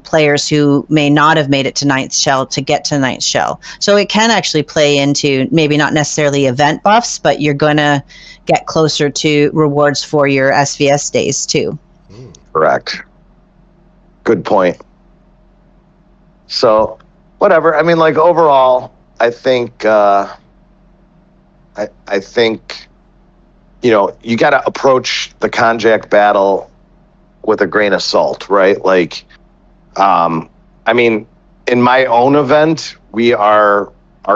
S2: players who may not have made it to Ninth Shell to get to Ninth Shell. So it can actually play into maybe not necessarily event buffs, but you're going to get closer to rewards for your SVS days too.
S1: Correct. Good point. So, whatever. I mean, like overall, I think... I think, you got to approach the Konjak battle with a grain of salt, right? Like, I mean, in my own event, our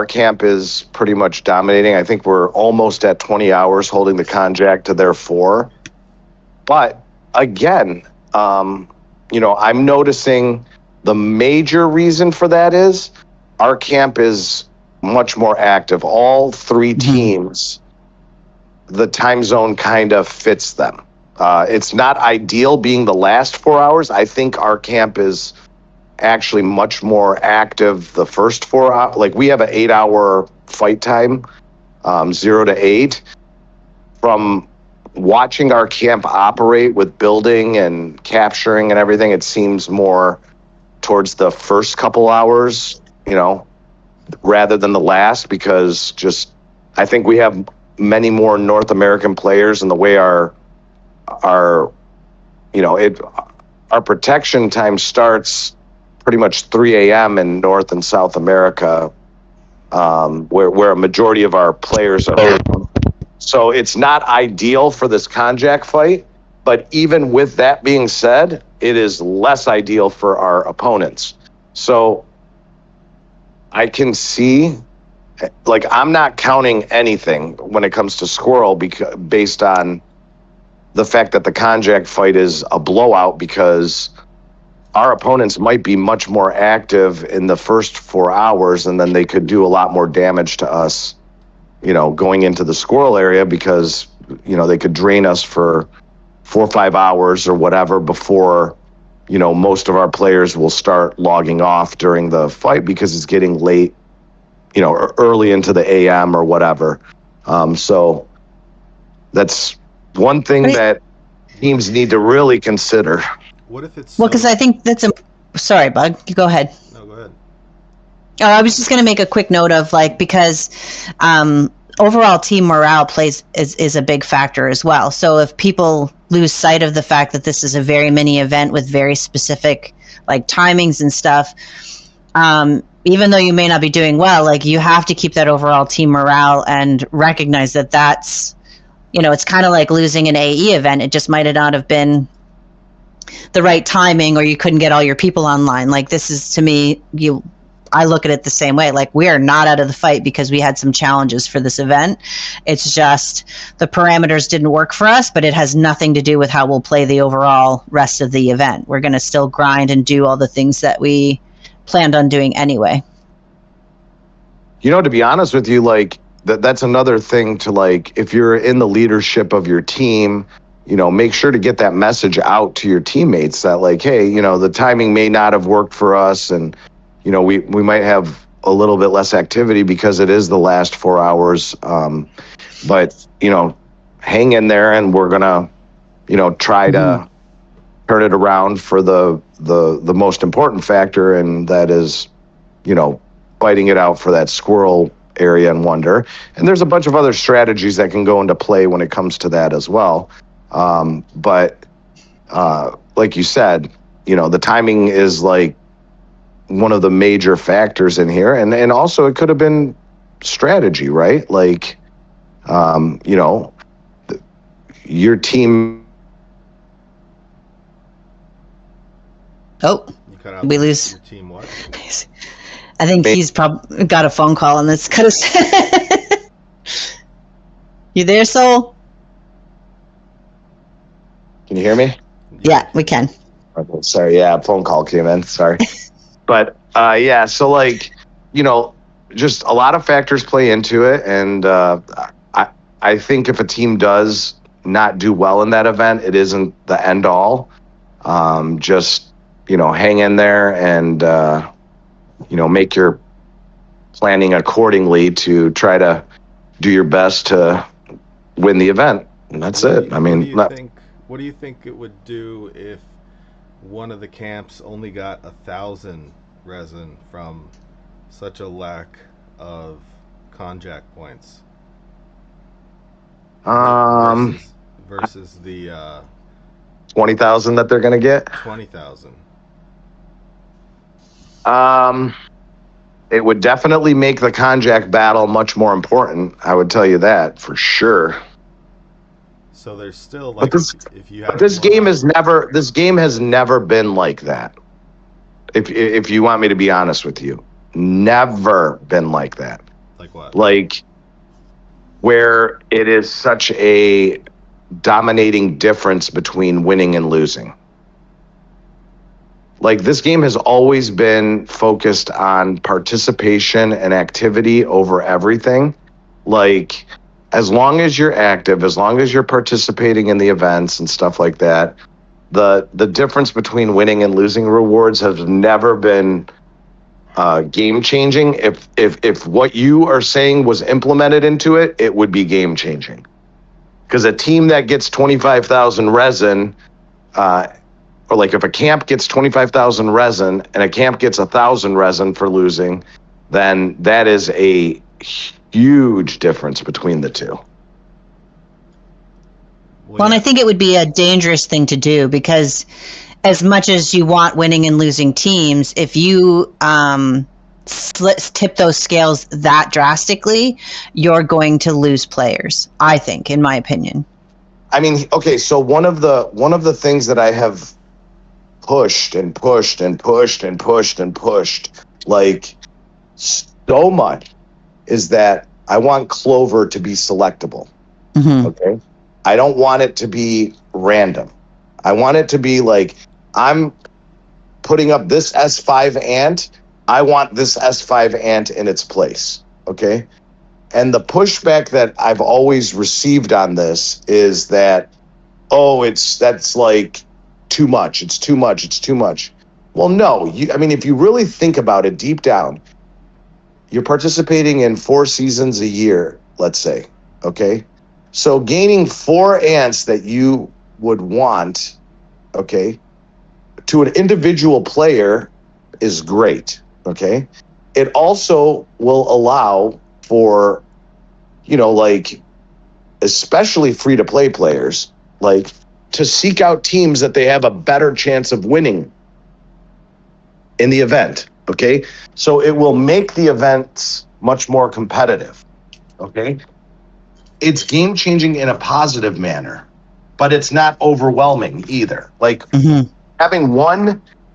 S1: camp is pretty much dominating. I think we're almost at 20 hours holding the Konjak to their 4. But again, I'm noticing the major reason for that is our camp is much more active. All 3 teams, the time zone kind of fits them. It's not ideal being the last 4 hours. I think our camp is actually much more active the first 4 hours. Like we have an 8-hour fight time, 0 to 8. From watching our camp operate with building and capturing and everything, it seems more towards the first couple hours, rather than the last, because just I think we have many more North American players, and the way our protection time starts pretty much 3 a.m. in North and South America, where a majority of our players are. So it's not ideal for this Konjak fight, but even with that being said, it is less ideal for our opponents. So I can see, like, I'm not counting anything when it comes to Squirrel based on the fact that the Konjak fight is a blowout, because our opponents might be much more active in the first 4 hours, and then they could do a lot more damage to us, going into the Squirrel area, because, they could drain us for 4 or 5 hours or whatever before, most of our players will start logging off during the fight because it's getting late, or early into the AM or whatever. So that's one thing that teams need to really consider.
S3: What if it's
S2: Well, because I think that's sorry, Bug. You go ahead.
S3: No, go ahead.
S2: Oh, I was just going to make a quick note of, like, because overall team morale is a big factor as well. So if people lose sight of the fact that this is a very mini event with very specific, like, timings and stuff, even though you may not be doing well, like, you have to keep that overall team morale and recognize that that's, it's kind of like losing an AE event. It just might not have been the right timing, or you couldn't get all your people online. Like, this is, to me, I look at it the same way. Like, we are not out of the fight because we had some challenges for this event. It's just the parameters didn't work for us, but it has nothing to do with how we'll play the overall rest of the event. We're going to still grind and do all the things that we planned on doing anyway.
S1: To be honest with you, like, that's another thing to, like, if you're in the leadership of your team, make sure to get that message out to your teammates that, like, hey, the timing may not have worked for us, and we might have a little bit less activity because it is the last 4 hours. But, hang in there, and we're going to, try to turn it around for the most important factor. And that is, fighting it out for that Squirrel area and Wonder. And there's a bunch of other strategies that can go into play when it comes to that as well. But like you said, the timing is, like, one of the major factors in here, and also it could have been strategy, right? Like, your team.
S2: Oh, we lose.
S3: Your team what?
S2: I think he's probably got a phone call, and that's kind of. You there, Soul?
S1: Can you hear me?
S2: Yeah, we can.
S1: Okay, sorry, yeah, phone call came in. Sorry. But yeah, so, like, just a lot of factors play into it, and I think if a team does not do well in that event, it isn't the end all. Just hang in there and make your planning accordingly to try to do your best to win the event, and that's it. I mean,
S3: what do you think it would do if one of the camps only got 1,000 resin from such a lack of Konjak points? Versus the
S1: 20,000 that they're going to get.
S3: 20,000.
S1: It would definitely make the Konjak battle much more important. I would tell you that for sure.
S3: So there's still, like,
S1: this game has never been like that. If you want me to be honest with you, never been like that.
S3: Like what?
S1: Like, where it is such a dominating difference between winning and losing. Like, this game has always been focused on participation and activity over everything. Like, as long as you're active, as long as you're participating in the events and stuff like that, the difference between winning and losing rewards has never been game changing. If what you are saying was implemented into it, it would be game changing. Because a team that gets 25,000 resin, or like if a camp gets 25,000 resin and a camp gets 1,000 resin for losing, then that is a huge difference between the two.
S2: Well, and I think it would be a dangerous thing to do, because as much as you want winning and losing teams, if you tip those scales that drastically, you're going to lose players, I think, in my opinion.
S1: I mean, okay, so one of the things that I have pushed and pushed and pushed and pushed and pushed like so much is that I want Clover to be selectable.
S2: Mm-hmm.
S1: Okay. I don't want it to be random. I want it to be like, I'm putting up this S5 ant. I want this S5 ant in its place. Okay. And the pushback that I've always received on this is that, oh, that's like too much. It's too much. It's too much. Well, no, I mean, if you really think about it deep down, you're participating in 4 seasons a year, let's say. Okay. So gaining 4 ants that you would want, okay, to an individual player is great. Okay. It also will allow for, like, especially free to play players, like, to seek out teams that they have a better chance of winning in the event. Okay. So it will make the events much more competitive. Okay. It's game changing in a positive manner, but it's not overwhelming either. Like,
S2: Mm-hmm.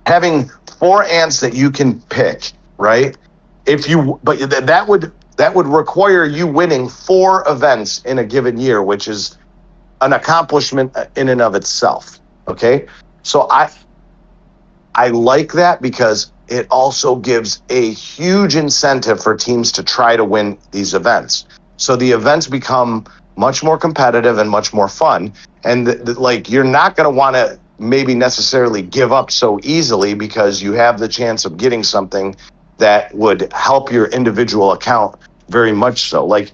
S1: having 4 ants that you can pick, right? But that would require you winning 4 events in a given year, which is an accomplishment in and of itself. Okay. So I like that because it also gives a huge incentive for teams to try to win these events. So the events become much more competitive and much more fun. And like, you're not going to want to maybe necessarily give up so easily because you have the chance of getting something that would help your individual account very much so. Like,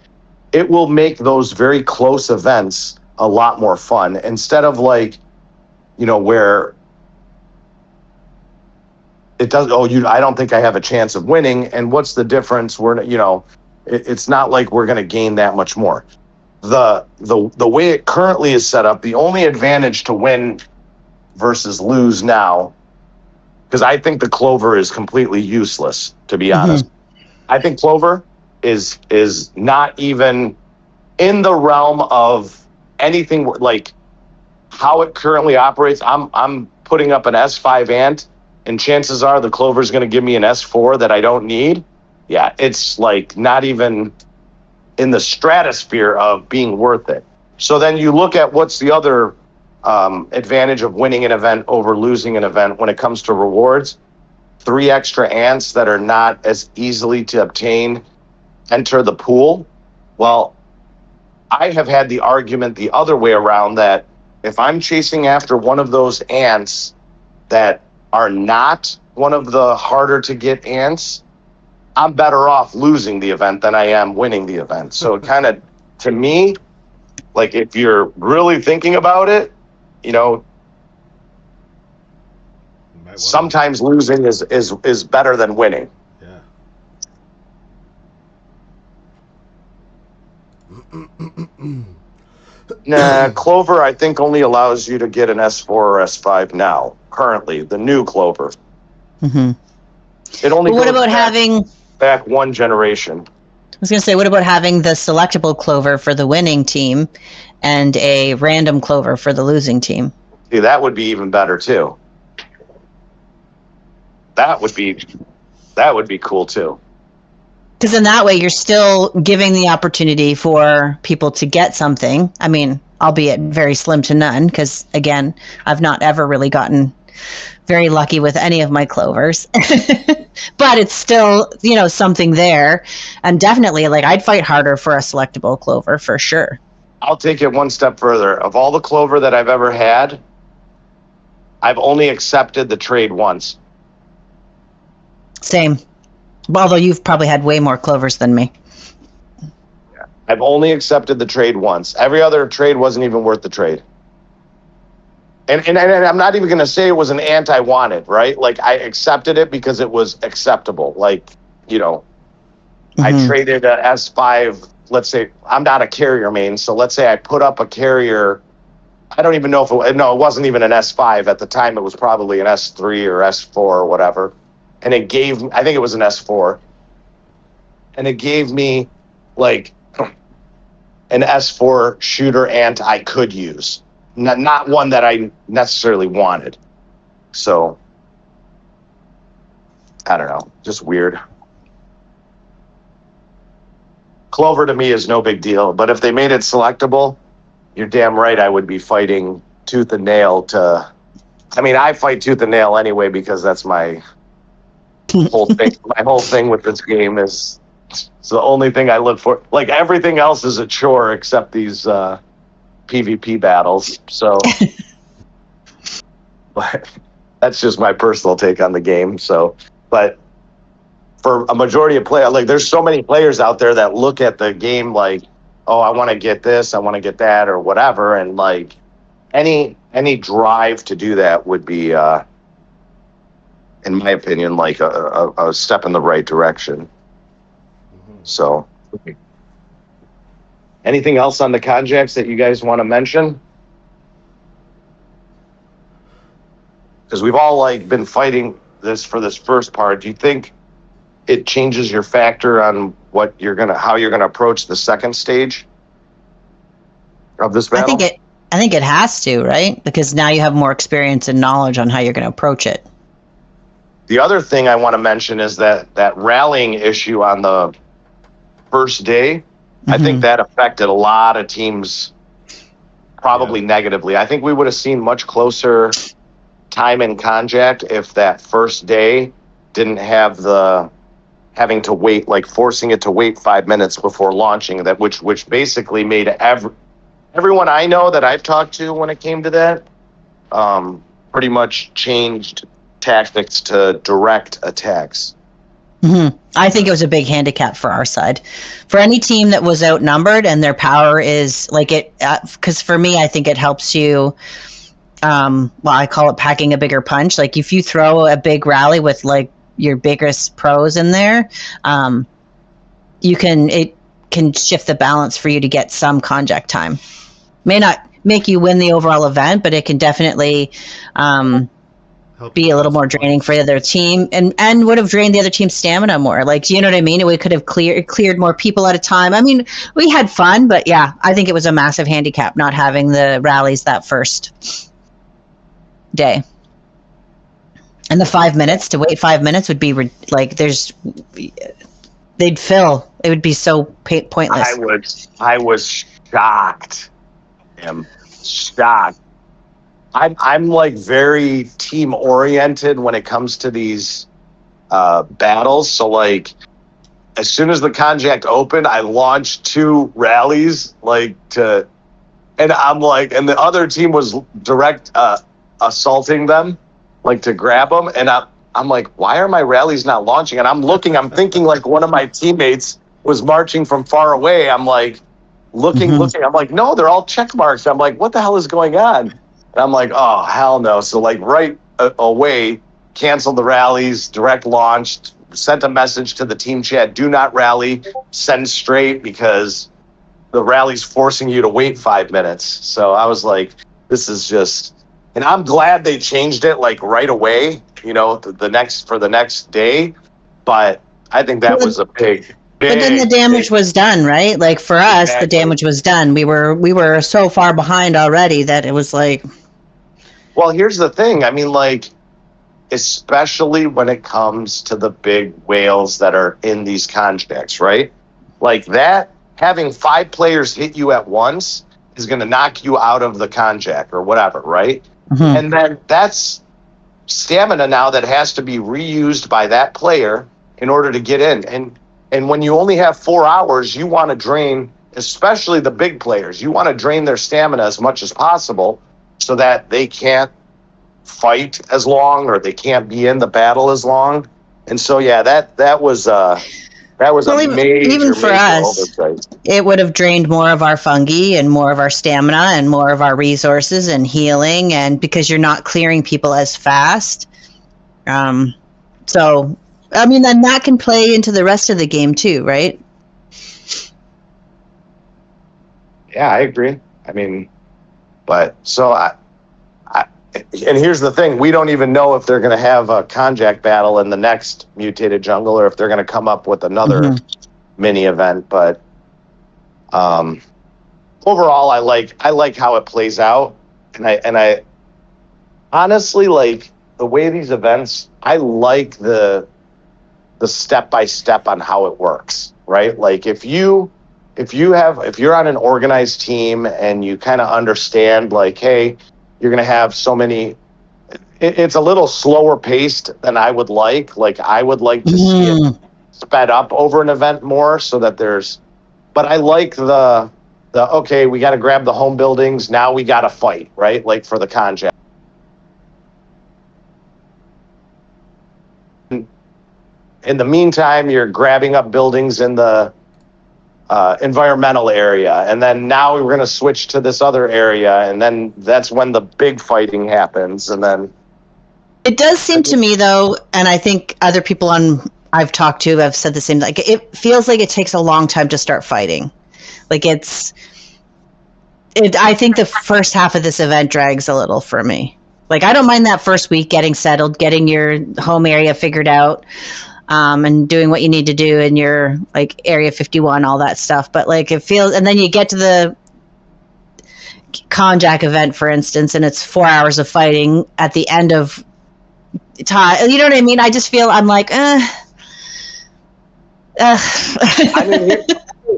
S1: it will make those very close events a lot more fun instead of like, where it does, I don't think I have a chance of winning. And what's the difference? It's not like we're going to gain that much more. The way it currently is set up, the only advantage to win versus lose now, because I think the Clover is completely useless, to be honest. I think Clover is not even in the realm of anything like how it currently operates. I'm putting up an S5 ant, and chances are the Clover is going to give me an S4 that I don't need. Yeah, it's like not even in the stratosphere of being worth it. So then you look at what's the other advantage of winning an event over losing an event when it comes to rewards. 3 extra ants that are not as easily to obtain enter the pool. Well, I have had the argument the other way around that if I'm chasing after one of those ants that are not one of the harder to get ants, I'm better off losing the event than I am winning the event. So it kind of, to me, like, if you're really thinking about it, sometimes losing is better than winning.
S3: Yeah.
S1: Clover, I think, only allows you to get an S4 or S5 now, currently, the new Clover.
S2: Mm-hmm.
S1: It only
S2: But what
S1: goes
S2: about having
S1: back one generation.
S2: I was going to say, what about having the selectable Clover for the winning team and a random Clover for the losing team?
S1: See, that would be even better too. That would be cool too.
S2: Because in that way, you're still giving the opportunity for people to get something. I mean, albeit very slim to none, because again, I've not ever really gotten very lucky with any of my Clovers. But it's still, something there. And definitely, like, I'd fight harder for a selectable Clover for sure.
S1: I'll take it one step further. Of all the Clover that I've ever had, I've only accepted the trade once.
S2: Same. Although you've probably had way more Clovers than me.
S1: I've only accepted the trade once. Every other trade wasn't even worth the trade. And I'm not even going to say it was an anti-wanted, right? Like, I accepted it because it was acceptable. Like, I traded a S5. Let's say I'm not a carrier main, so let's say I put up a carrier. I don't even know if it wasn't even an S5 at the time. It was probably an S3 or S4 or whatever. And I think it was an S4. And it gave me like an S4 shooter ant I could use. Not one that I necessarily wanted. So, I don't know. Just weird. Clover to me is no big deal. But if they made it selectable, you're damn right I would be fighting tooth and nail to... I mean, I fight tooth and nail anyway because that's my whole thing. My whole thing with this game is... It's the only thing I look for. Like, everything else is a chore except these... PvP battles, so that's just my personal take on the game. So, but for a majority of players, like, there's so many players out there that look at the game like, oh, I want to get this, I want to get that, or whatever, and like any drive to do that would be, in my opinion, like a step in the right direction. So. Anything else on the Konjaks that you guys want to mention? Because we've all like been fighting this for this first part. Do you think it changes your factor on how you're gonna approach the second stage of this battle?
S2: I think it has to, right? Because now you have more experience and knowledge on how you're going to approach it.
S1: The other thing I want to mention is that rallying issue on the first day. I think that affected a lot of teams probably negatively. I think we would have seen much closer time in Konjak if that first day didn't have the having to wait, like forcing it to wait 5 minutes before launching, that which basically made everyone I know that I've talked to when it came to that pretty much changed tactics to direct attacks.
S2: I think it was a big handicap for our side. For any team that was outnumbered and their power is like it, because for me, I think it helps you. I call it packing a bigger punch. Like if you throw a big rally with like your biggest pros in there, it can shift the balance for you to get some Konjak time. May not make you win the overall event, but it can definitely be a little more draining for the other team and would have drained the other team's stamina more. Like, you know what I mean? We could have cleared more people at a time. I mean, we had fun, but yeah, I think it was a massive handicap not having the rallies that first day. And the 5 minutes, to wait 5 minutes would be like, they'd fill. It would be so pointless.
S1: I was shocked. I'm shocked. I'm like very team oriented when it comes to these battles. So like as soon as the Konjak opened, I launched 2 rallies and I'm like, and the other team was direct assaulting them, like to grab them, and I'm like, why are my rallies not launching? And I'm thinking like one of my teammates was marching from far away. I'm like looking. I'm like, no, they're all check marks. I'm like, what the hell is going on? And I'm like, oh, hell no. So like right away, canceled the rallies, direct launched, sent a message to the team chat, do not rally, send straight, because the rally's forcing you to wait 5 minutes. So I was like, this is just, and I'm glad they changed it like right away, the next day. But I think that was a big,
S2: but then the damage was done, right? Like for us, the damage was done. We were so far behind already that it was like.
S1: Well, here's the thing. I mean, like, especially when it comes to the big whales that are in these Konjaks, right? Like that, having 5 players hit you at once is going to knock you out of the Konjak or whatever, right? And then that's stamina now that has to be reused by that player in order to get in. And when you only have 4 hours, you want to drain, especially the big players, you want to drain their stamina as much as possible so that they can't fight as long or they can't be in the battle as long. And so, yeah, that was That was
S2: Well,
S1: a
S2: even for
S1: major
S2: us,
S1: oversight.
S2: it would have drained more of our fungi and more of our stamina and more of our resources and healing, and because you're not clearing people as fast. So, I mean, then that can play into the rest of the game too, right?
S1: Yeah, I agree. I mean, but so and here's the thing: we don't even know if they're going to have a Konjak battle in the next mutated jungle, or if they're going to come up with another mini event. But overall, I like how it plays out, and I honestly like the way these events. I like the step by step on how it works. Right, like if you're on an organized team and you kind of understand, like, hey, you're going to have so many. It's a little slower paced than I would like. Like, I would like to see it sped up over an event more, so that there's. But I like the okay, we got to grab the home buildings. Now we got to fight, right? Like for the Konjak. In the meantime, you're grabbing up buildings in the environmental area, and then now we're going to switch to this other area, and then that's when the big fighting happens, and then.
S2: It does seem to me, though, and I think other people I've talked to have said the same. Like, it feels like it takes a long time to start fighting. Like I think the first half of this event drags a little for me. Like, I don't mind that first week getting settled, getting your home area figured out, and doing what you need to do in your like Area 51, all that stuff. But like it feels, and then you get to the Konjak event, for instance, and it's 4 hours of fighting at the end of time. You know what I mean? I just feel I'm like,
S1: I mean,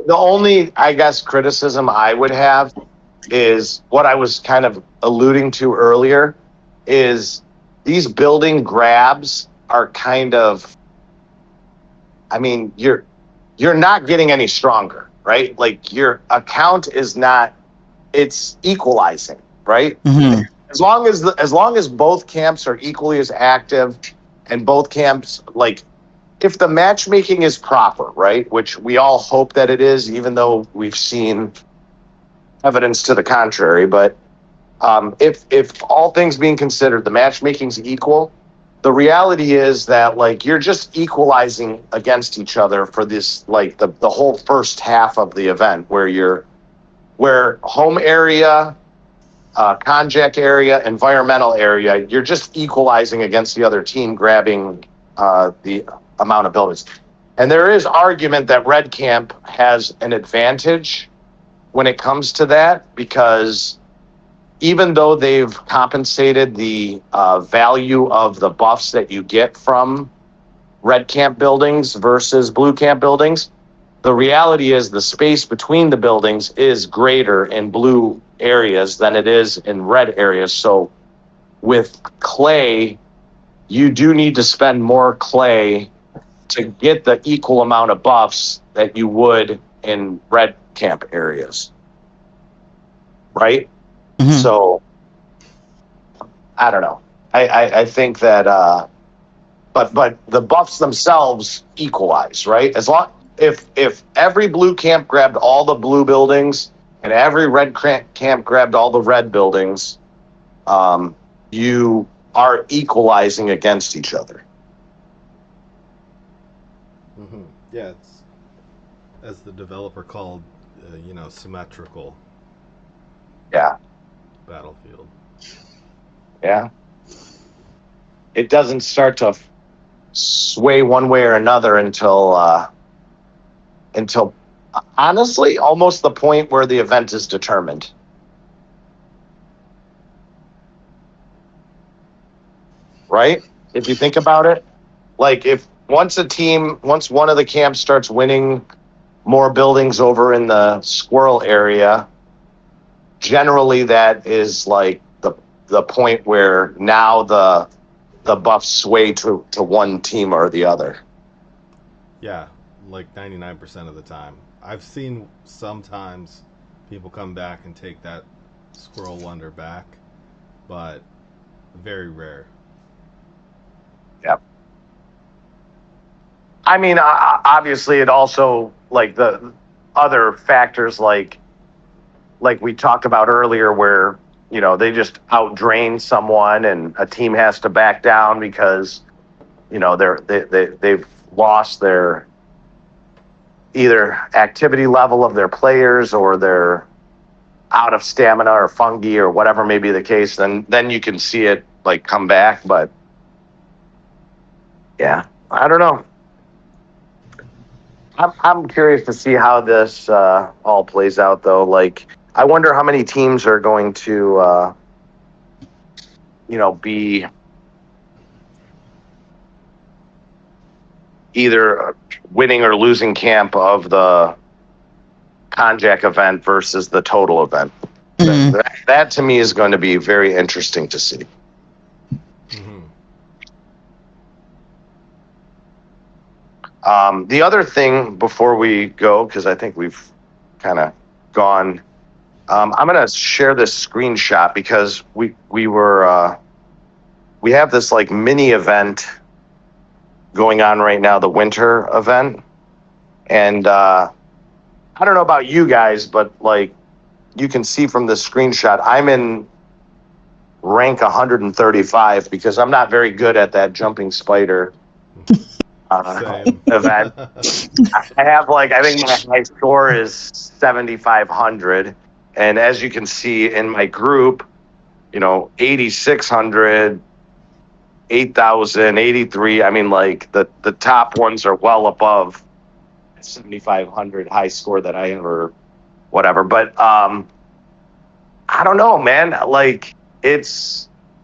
S1: the only, I guess, criticism I would have is what I was kind of alluding to earlier, is these building grabs are kind of, I mean, you're not getting any stronger, right? Like, your account is not, it's equalizing, right?
S2: Mm-hmm.
S1: As long as both camps are equally as active, and both camps, like, if the matchmaking is proper, right, which we all hope that it is, even though we've seen evidence to the contrary, but if all things being considered, the matchmaking's equal, the reality is that, like, you're just equalizing against each other for this, like, the whole first half of the event, where home area, Konjak area, environmental area, you're just equalizing against the other team, grabbing the amount of buildings. And there is argument that Red Camp has an advantage when it comes to that, because even though they've compensated the value of the buffs that you get from Red Camp buildings versus Blue Camp buildings, the reality is the space between the buildings is greater in blue areas than it is in red areas. So with clay, you do need to spend more clay to get the equal amount of buffs that you would in red camp areas. Right?
S2: Mm-hmm.
S1: So I don't know. I think that but the buffs themselves equalize, right? As long if every blue camp grabbed all the blue buildings and every red camp grabbed all the red buildings, you are equalizing against each other.
S3: Mm-hmm. Yeah, it's, as the developer called, symmetrical
S1: Yeah.
S3: battlefield.
S1: Yeah. It doesn't start to sway one way or another until honestly almost the point where the event is determined. Right? If you think about it, like, if once one of the camps starts winning more buildings over in the squirrel area, generally that is like the point where now the buffs sway to one team or the other.
S3: Yeah, like 99% of the time. I've seen sometimes people come back and take that squirrel wonder back, but very rare.
S1: Yep. I mean, obviously, it also like the other factors like we talked about earlier, where they just outdrain someone and a team has to back down because they've lost their either activity level of their players or they're out of stamina or fungi or whatever may be the case. Then you can see it like come back, but yeah, I don't know. I'm curious to see how this all plays out, though. Like, I wonder how many teams are going to, be either winning or losing camp of the Konjak event versus the total event.
S2: Mm.
S1: That to me is going to be very interesting to see. The other thing before we go, because I think we've kind of gone, I'm going to share this screenshot because we have this like mini event going on right now, the winter event. And I don't know about you guys, but like you can see from the screenshot, I'm in rank 135 because I'm not very good at that jumping spider event. I have I think my high score is 7,500, and as you can see in my group, 8,600, 8,000, 83. I mean, like the top ones are well above 7,500 high score that I have or whatever. But I don't know, man. Like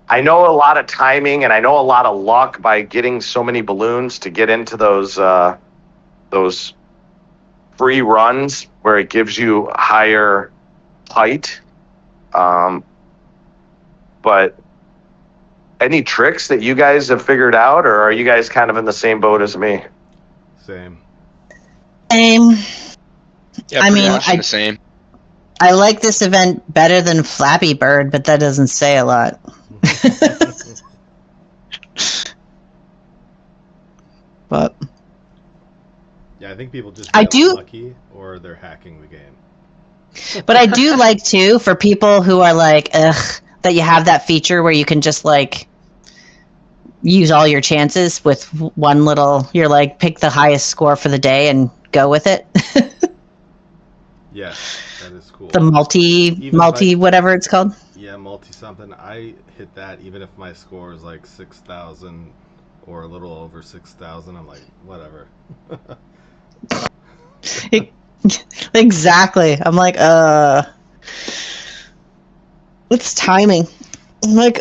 S1: I know a lot of timing and I know a lot of luck by getting so many balloons to get into those free runs where it gives you higher height. But any tricks that you guys have figured out, or are you guys kind of in the same boat as me?
S3: Same.
S4: Yeah,
S2: I mean,
S4: much the same.
S2: I like this event better than Flappy Bird, but that doesn't say a lot. But
S3: yeah, I think people just
S2: I
S3: get
S2: do-
S3: lucky or they're hacking the game.
S2: But I do like too, for people who are like, ugh, that you have that feature where you can just like use all your chances with one little. You're like, pick the highest score for the day and go with it.
S3: Yeah, that is cool.
S2: The multi whatever it's called.
S3: Yeah, multi something. I hit that even if my score is like 6,000 or a little over 6,000. I'm like, whatever.
S2: Exactly. I'm like, it's timing. I'm like,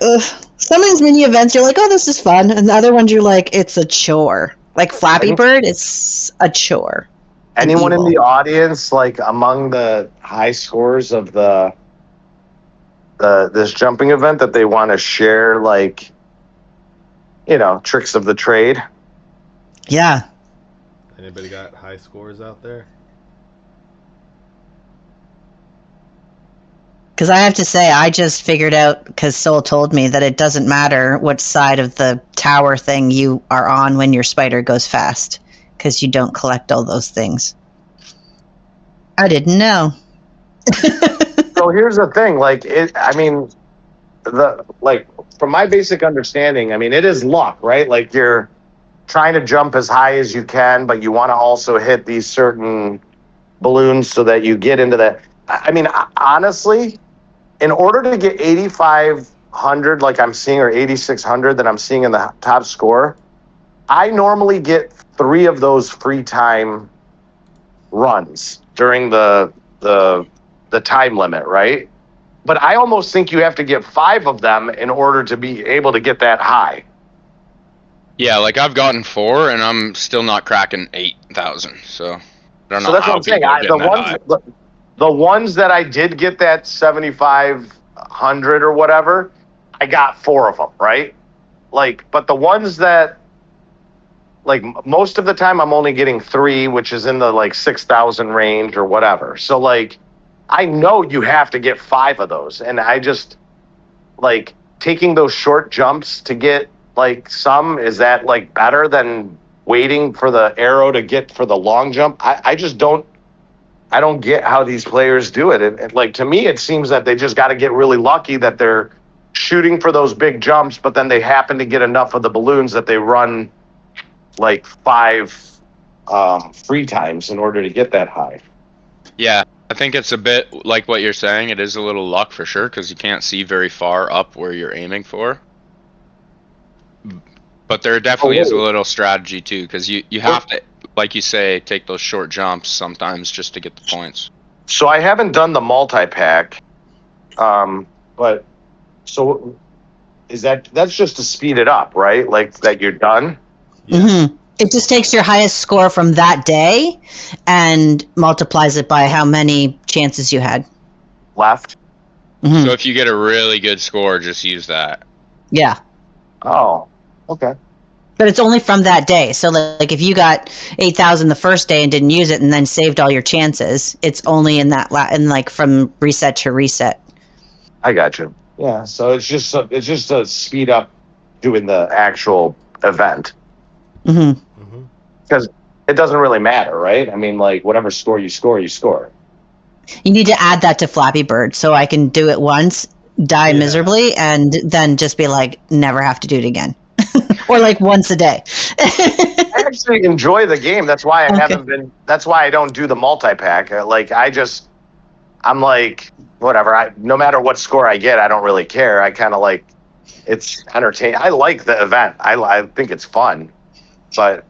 S2: some of these mini events, you're like, oh, this is fun. And the other ones, you're like, it's a chore. Like Flappy Bird, it's a chore.
S1: Anyone in the audience, like among the high scores of this jumping event, that they want to share, like, tricks of the trade?
S2: Yeah.
S3: Anybody got high scores out there?
S2: Because I have to say, I just figured out, because Soul told me, that it doesn't matter what side of the tower thing you are on when your spider goes fast, because you don't collect all those things. I didn't know.
S1: So here's the thing, from my basic understanding, I mean, it is luck, right? Like, you're trying to jump as high as you can, but you want to also hit these certain balloons so that you get into that. I mean, honestly, in order to get 8,500 like I'm seeing, or 8,600 that I'm seeing in the top score, I normally get 3 of those free time runs during the time limit, right? But I almost think you have to get 5 of them in order to be able to get that high.
S4: Yeah, like I've gotten 4 and I'm still not cracking 8,000. So I don't know.
S1: So that's what I'm saying. The ones that I did get that 7,500 or whatever, I got 4 of them, right? Like, but the ones that, like, most of the time I'm only getting 3, which is in the like 6,000 range or whatever. So like, I know you have to get 5 of those, and I just like taking those short jumps to get like some. Is that like better than waiting for the arrow to get for the long jump. I just don't. I don't get how these players do it. And like to me, it seems that they just got to get really lucky that they're shooting for those big jumps, but then they happen to get enough of the balloons that they run like 5 free times in order to get that high.
S4: Yeah, I think it's a bit like what you're saying. It is a little luck for sure because you can't see very far up where you're aiming for. But there definitely is a little strategy too because you have to, like you say, take those short jumps sometimes just to get the points.
S1: So I haven't done the multi-pack, but so is that's just to speed it up, right? Like that you're done?
S3: Yeah.
S2: Mm-hmm. It just takes your highest score from that day and multiplies it by how many chances you had
S1: Left?
S2: Mm-hmm.
S4: So if you get a really good score, just use that.
S2: Yeah.
S1: Oh, okay.
S2: But it's only from that day. So like if you got 8,000 the first day and didn't use it and then saved all your chances, it's only in that and like from reset to reset.
S1: I got you. Yeah, so it's just to speed up doing the actual event.
S2: Mm-hmm.
S1: Because it doesn't really matter, right? I mean, like whatever score you score, you score.
S2: You need to add that to Flappy Bird so I can do it once, die miserably, and then just be like, never have to do it again. Or like once a day.
S1: I actually enjoy the game. That's why I haven't been. That's why I don't do the multi-pack. Like I'm like whatever. No matter what score I get, I don't really care. I kind of like it's entertaining. I like the event. I think it's fun, but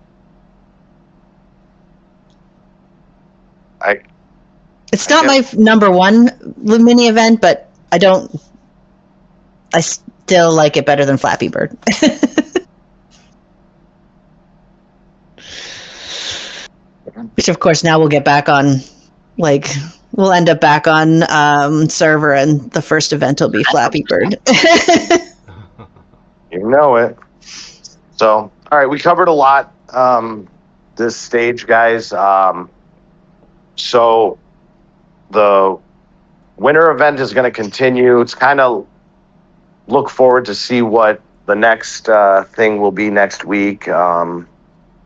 S2: it's not my number one mini event, but I still like it better than Flappy Bird. Which of course now we'll get back on, like we'll end up back on server and the first event will be Flappy Bird.
S1: You know it. So, all right, we covered a lot this stage, guys. So the winter event is going to continue. It's kind of look forward to see what the next thing will be next week.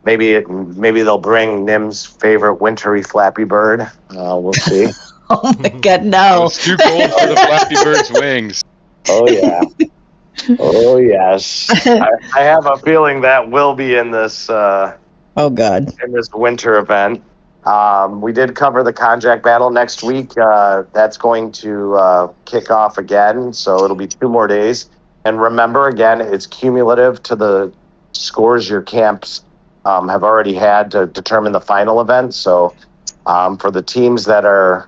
S1: Maybe they'll bring Nim's favorite wintry Flappy Bird. We'll see.
S2: Oh my God, no!
S4: It's too cold for the Flappy Bird's wings.
S1: Oh yeah. Oh yes. I have a feeling that will be in this.
S2: Oh God.
S1: In this winter event. We did cover the Konjak battle next week. That's going to kick off again, so it'll be 2 more days. And remember, again, it's cumulative to the scores your camps have already had to determine the final event. So for the teams that are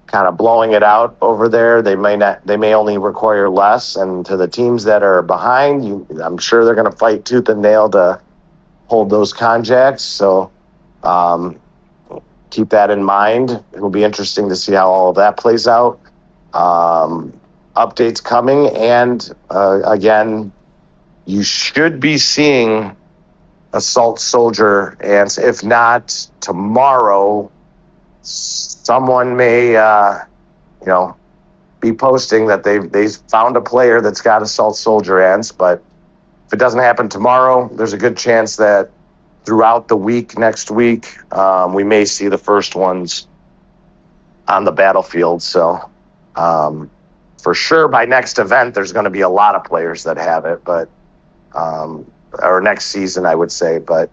S1: kind of blowing it out over there, they may only require less. And to the teams that are behind, I'm sure they're going to fight tooth and nail to hold those Konjaks. So keep that in mind. It'll be interesting to see how all of that plays out. Updates coming. And again, you should be seeing Assault Soldier ants. If not tomorrow, someone may, be posting that they found a player that's got Assault Soldier ants. But if it doesn't happen tomorrow, there's a good chance that throughout the week, next week, we may see the first ones on the battlefield. So for sure by next event, there's going to be a lot of players that have it, but or next season, I would say. But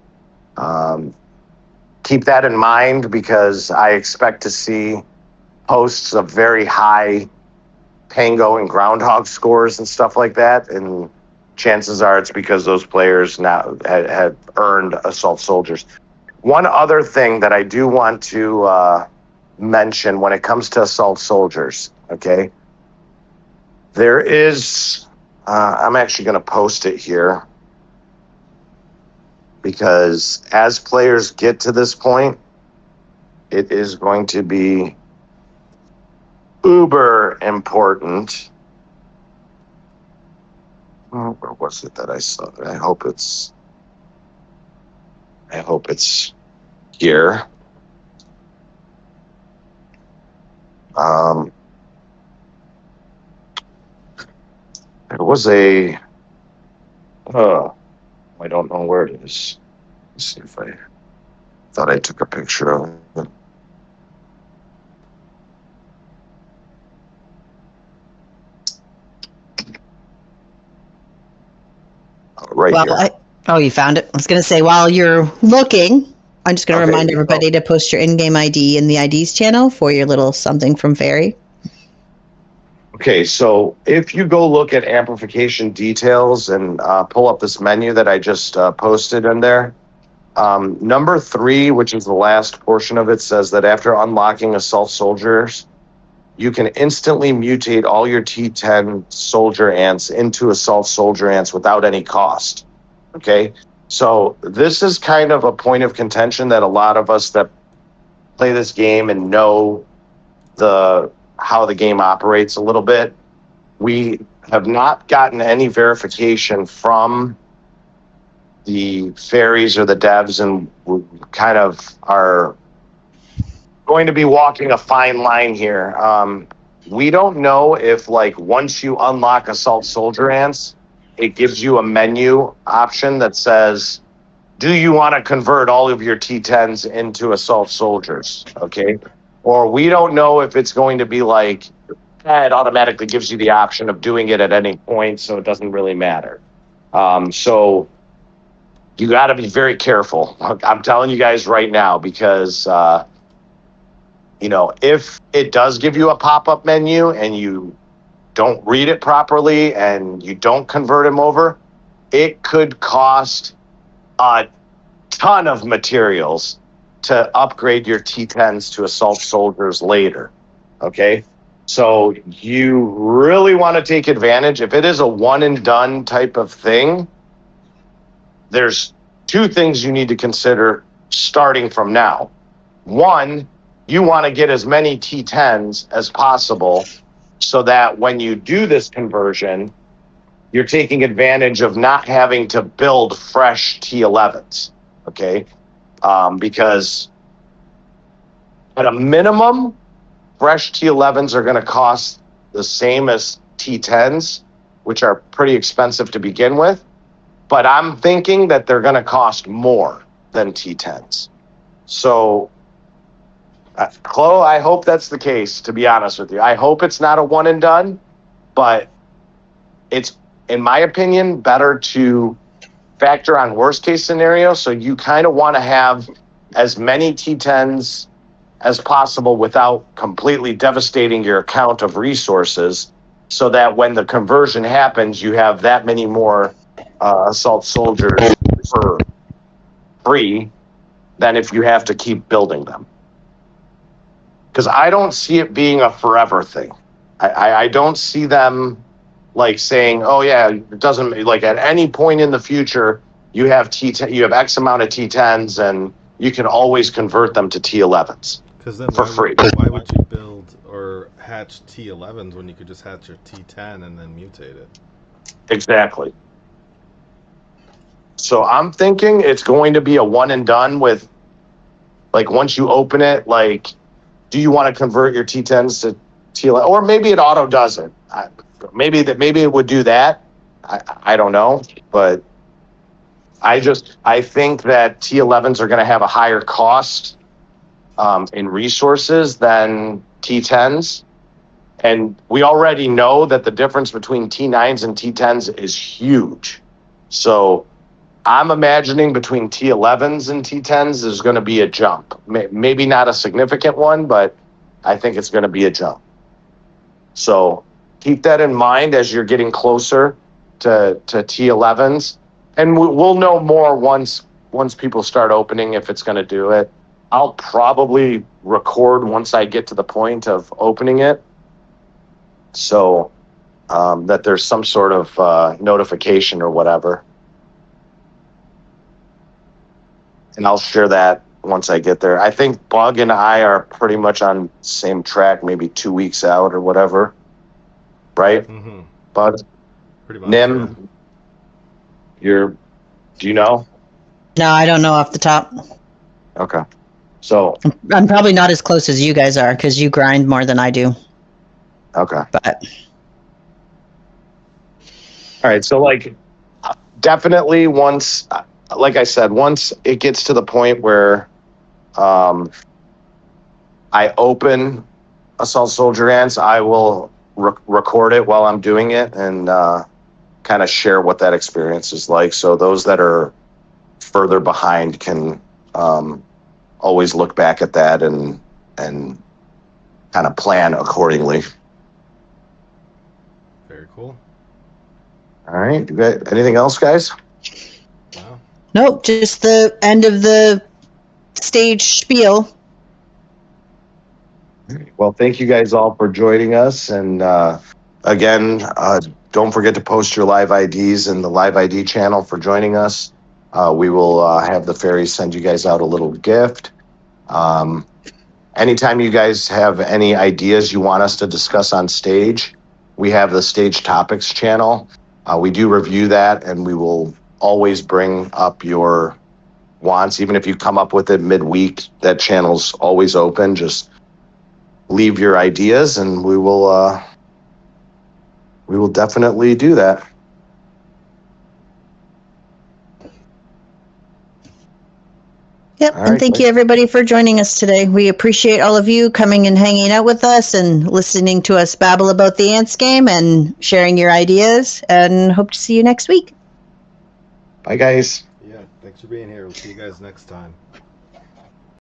S1: keep that in mind because I expect to see posts of very high Pango and Groundhog scores and stuff like that. And chances are it's because those players now have earned Assault Soldiers. One other thing that I do want to mention when it comes to Assault Soldiers, okay? There is, I'm actually going to post it here because as players get to this point, it is going to be uber important. Oh, where was it that I saw? I hope it's here. There was a. I don't know where it is. see if I thought I took a picture of it. Right
S2: Well,
S1: here.
S2: you found it. I was going to say, while you're looking, I'm just going to
S1: Okay,
S2: remind everybody to post your in-game ID in the IDs channel for your little something from Fairy.
S1: Okay, so if you go look at amplification details and pull up this menu that I just posted in there, number 3, which is the last portion of it, says that after unlocking assault soldiers, you can instantly mutate all your T10 soldier ants into assault soldier ants without any cost. Okay, so this is kind of a point of contention that a lot of us that play this game and know how the game operates a little bit, we have not gotten any verification from the fairies or the devs, and we kind of are going to be walking a fine line here. We don't know if, like, once you unlock assault soldier ants, it gives you a menu option that says, do you want to convert all of your T10s into assault soldiers? Okay. Or we don't know if it's going to be like, it automatically gives you the option of doing it at any point, so it doesn't really matter. So you got to be very careful. I'm telling you guys right now, because if it does give you a pop-up menu and you don't read it properly and you don't convert them over, it could cost a ton of materials to upgrade your T10s to assault soldiers later. Okay, so you really want to take advantage. If it is a one and done type of thing, there's 2 things you need to consider starting from now. One, you want to get as many T10s as possible so that when you do this conversion, you're taking advantage of not having to build fresh T11s. Okay, because at a minimum, fresh T11s are going to cost the same as T10s, which are pretty expensive to begin with. But I'm thinking that they're going to cost more than T10s. So, Chloe, I hope that's the case, to be honest with you. I hope it's not a one and done, but it's, in my opinion, better to factor on worst case scenario. So you kind of want to have as many T10s as possible without completely devastating your account of resources, so that when the conversion happens, you have that many more assault soldiers for free than if you have to keep building them. Because I don't see it being a forever thing. I don't see them like saying, oh yeah, it doesn't, like, at any point in the future you have X amount of T10s and you can always convert them to T11s.
S3: Because then
S1: for free.
S3: Why would you build or hatch T11s when you could just hatch your T10 and then mutate it?
S1: Exactly. So I'm thinking it's going to be a one and done with, like, once you open it, like, do you want to convert your T10s to T11? Or maybe it auto does it. Maybe it would do that. I don't know, but I think that T11s are going to have a higher cost in resources than T10s. And we already know that the difference between T9s and T10s is huge. So I'm imagining between T11s and T10s there's going to be a jump. Maybe not a significant one, but I think it's going to be a jump. So keep that in mind as you're getting closer to T11s. And we'll know more once people start opening if it's going to do it. I'll probably record once I get to the point of opening it, so that there's some sort of notification or whatever. And I'll share that once I get there. I think Bug and I are pretty much on the same track, maybe 2 weeks out or whatever. Right?
S3: Mm-hmm.
S1: Bug?
S3: Pretty much.
S1: Nim?
S3: Yeah.
S1: Do you know?
S2: No, I don't know off the top.
S1: Okay. So
S2: I'm probably not as close as you guys are because you grind more than I do.
S1: okay.
S2: But
S1: All right. So, like, definitely once like I said, once it gets to the point where I open Assault Soldier Ants, I will record it while I'm doing it and kind of share what that experience is like. So those that are further behind can always look back at that and kind of plan accordingly.
S3: Very cool.
S1: All right. You got anything else, guys?
S3: Wow.
S2: Nope, just the end of the stage spiel.
S1: Well, thank you guys all for joining us. And again, don't forget to post your live IDs in the live ID channel for joining us. We will have the fairies send you guys out a little gift. Anytime you guys have any ideas you want us to discuss on stage, we have the Stage Topics channel. We do review that, and we will always bring up your wants. Even if you come up with it midweek, that channel's always open. Just leave your ideas, and we will definitely do that.
S2: Yep,
S1: All
S2: and
S1: right,
S2: thank you everybody for joining us today. We appreciate all of you coming and hanging out with us and listening to us babble about the Ants game and sharing your ideas, and hope to see you next week.
S1: Bye, guys.
S3: Yeah, thanks for being here. We'll see you guys next time.